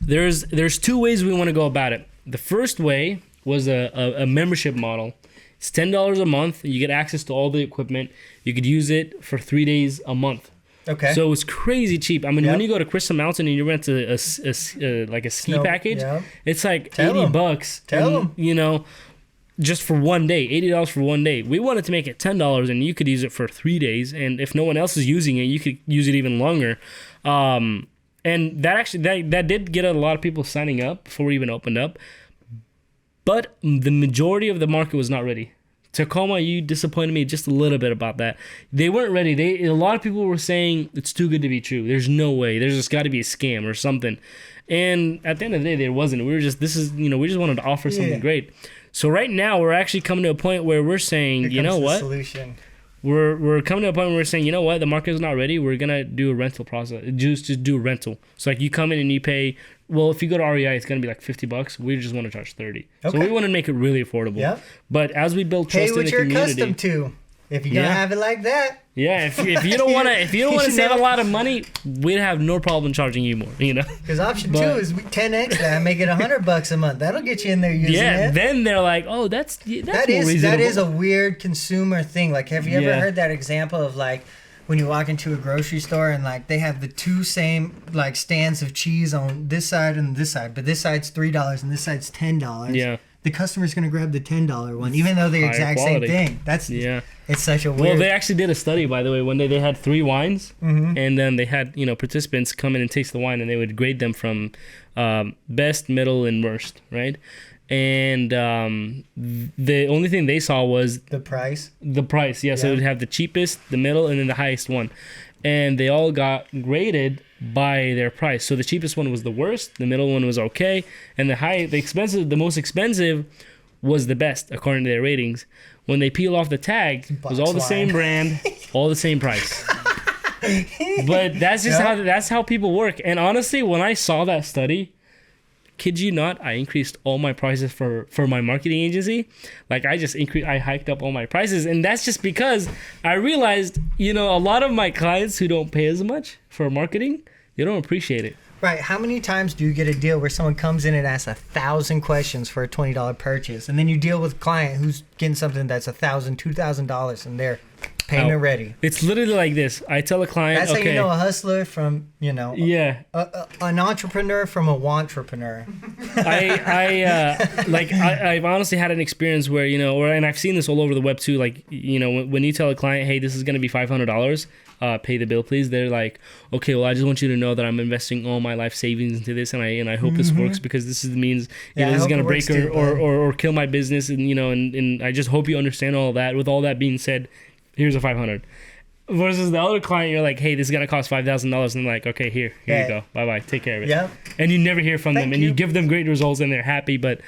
there's two ways we want to go about it. The first way was a membership model. It's $10 a month. You get access to all the equipment. You could use it for 3 days a month. Okay. So it's crazy cheap. I mean, when you go to Crystal Mountain and you rent a ski package, it's like $80. Tell them. Just for 1 day, $80 for 1 day. We wanted to make it $10, and you could use it for 3 days. And if no one else is using it, you could use it even longer. And that did get a lot of people signing up before we even opened up. But the majority of the market was not ready. Tacoma, you disappointed me just a little bit about that. They weren't ready. A lot of people were saying it's too good to be true. There's no way. There's just got to be a scam or something. And at the end of the day, there wasn't. We just wanted to offer something great. So right now, we're actually coming to a point where we're saying, you know what? Solution. We're coming to a point where we're saying, you know what? The market is not ready. We're gonna do a rental process. Just do a rental. So you come in and you pay. Well, if you go to REI, it's gonna be like $50. We just want to charge $30. Okay. So we want to make it really affordable. Yeah. But as we build trust in the community, pay what you're accustomed to. If you're gonna have it like that. Yeah. If you don't want to save a lot of money, we'd have no problem charging you more. Because option 2 is we 10x that and make it $100 a month. That'll get you in there using it. Yeah. Then they're like, oh, that's more reasonable. That is a weird consumer thing. Like, have you ever heard that example of when you walk into a grocery store and they have the two same stands of cheese on this side and this side, but this side's $3 and this side's $10. Yeah. The customer's gonna grab the $10 one, even though they're the exact same thing. It's such a weird. Well, they actually did a study, by the way. One day they had 3 wines, and then they had participants come in and taste the wine, and they would grade them from best, middle, and worst, right? And the only thing they saw was the price. The price, yeah. So it would have the cheapest, the middle, and then the highest one, and they all got graded by their price. So the cheapest one was the worst, the middle one was okay, and the most expensive was the best according to their ratings. When they peel off the tag, it was all the same brand, all the same price. But that's just how people work. And honestly, when I saw that study, kid you not, I increased all my prices for my marketing agency. I hiked up all my prices, and that's just because I realized, a lot of my clients who don't pay as much for marketing, they don't appreciate it. Right. How many times do you get a deal where someone comes in and asks 1,000 questions for a $20 purchase, and then you deal with a client who's getting something that's $1,000, $2,000, and they're payment ready? It's literally like this. I tell a client, that's how you know a hustler from, an entrepreneur from a wantrepreneur. I've honestly had an experience where, and I've seen this all over the web too. When you tell a client, hey, this is going to be $500, pay the bill, please. They're like, okay, well, I just want you to know that I'm investing all my life savings into this, and I hope this works, because this means this is going to break or kill my business, and I just hope you understand all that. With all that being said, here's a $500. Versus the other client, you're like, hey, this is gonna cost $5,000, and they're like, okay, here you go, bye bye, take care of it. Yeah. And you never hear from them, and you give them great results, and they're happy, but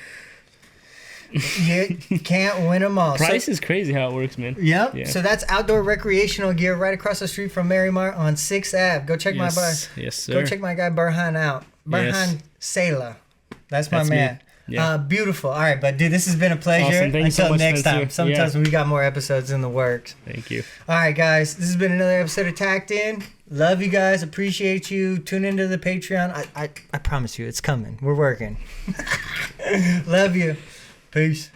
You can't win them all. Price is crazy how it works, man. Yep. Yeah. So that's Outdoor Recreational Gear right across the street from Marymar on 6th Ave. Go check my bar. Yes, sir. Go check my guy Burhan out. Burhan Saleh. That's my man. Me. Yeah. Beautiful. All right, but dude, this has been a pleasure. Awesome. Thank you so Until much, next Spencer. time. Sometimes we got more episodes in the works. Thank you. All right, guys. This has been another episode of Tac'd In. Love you guys. Appreciate you. Tune into the Patreon. I promise you, it's coming. We're working. Love you. Peace.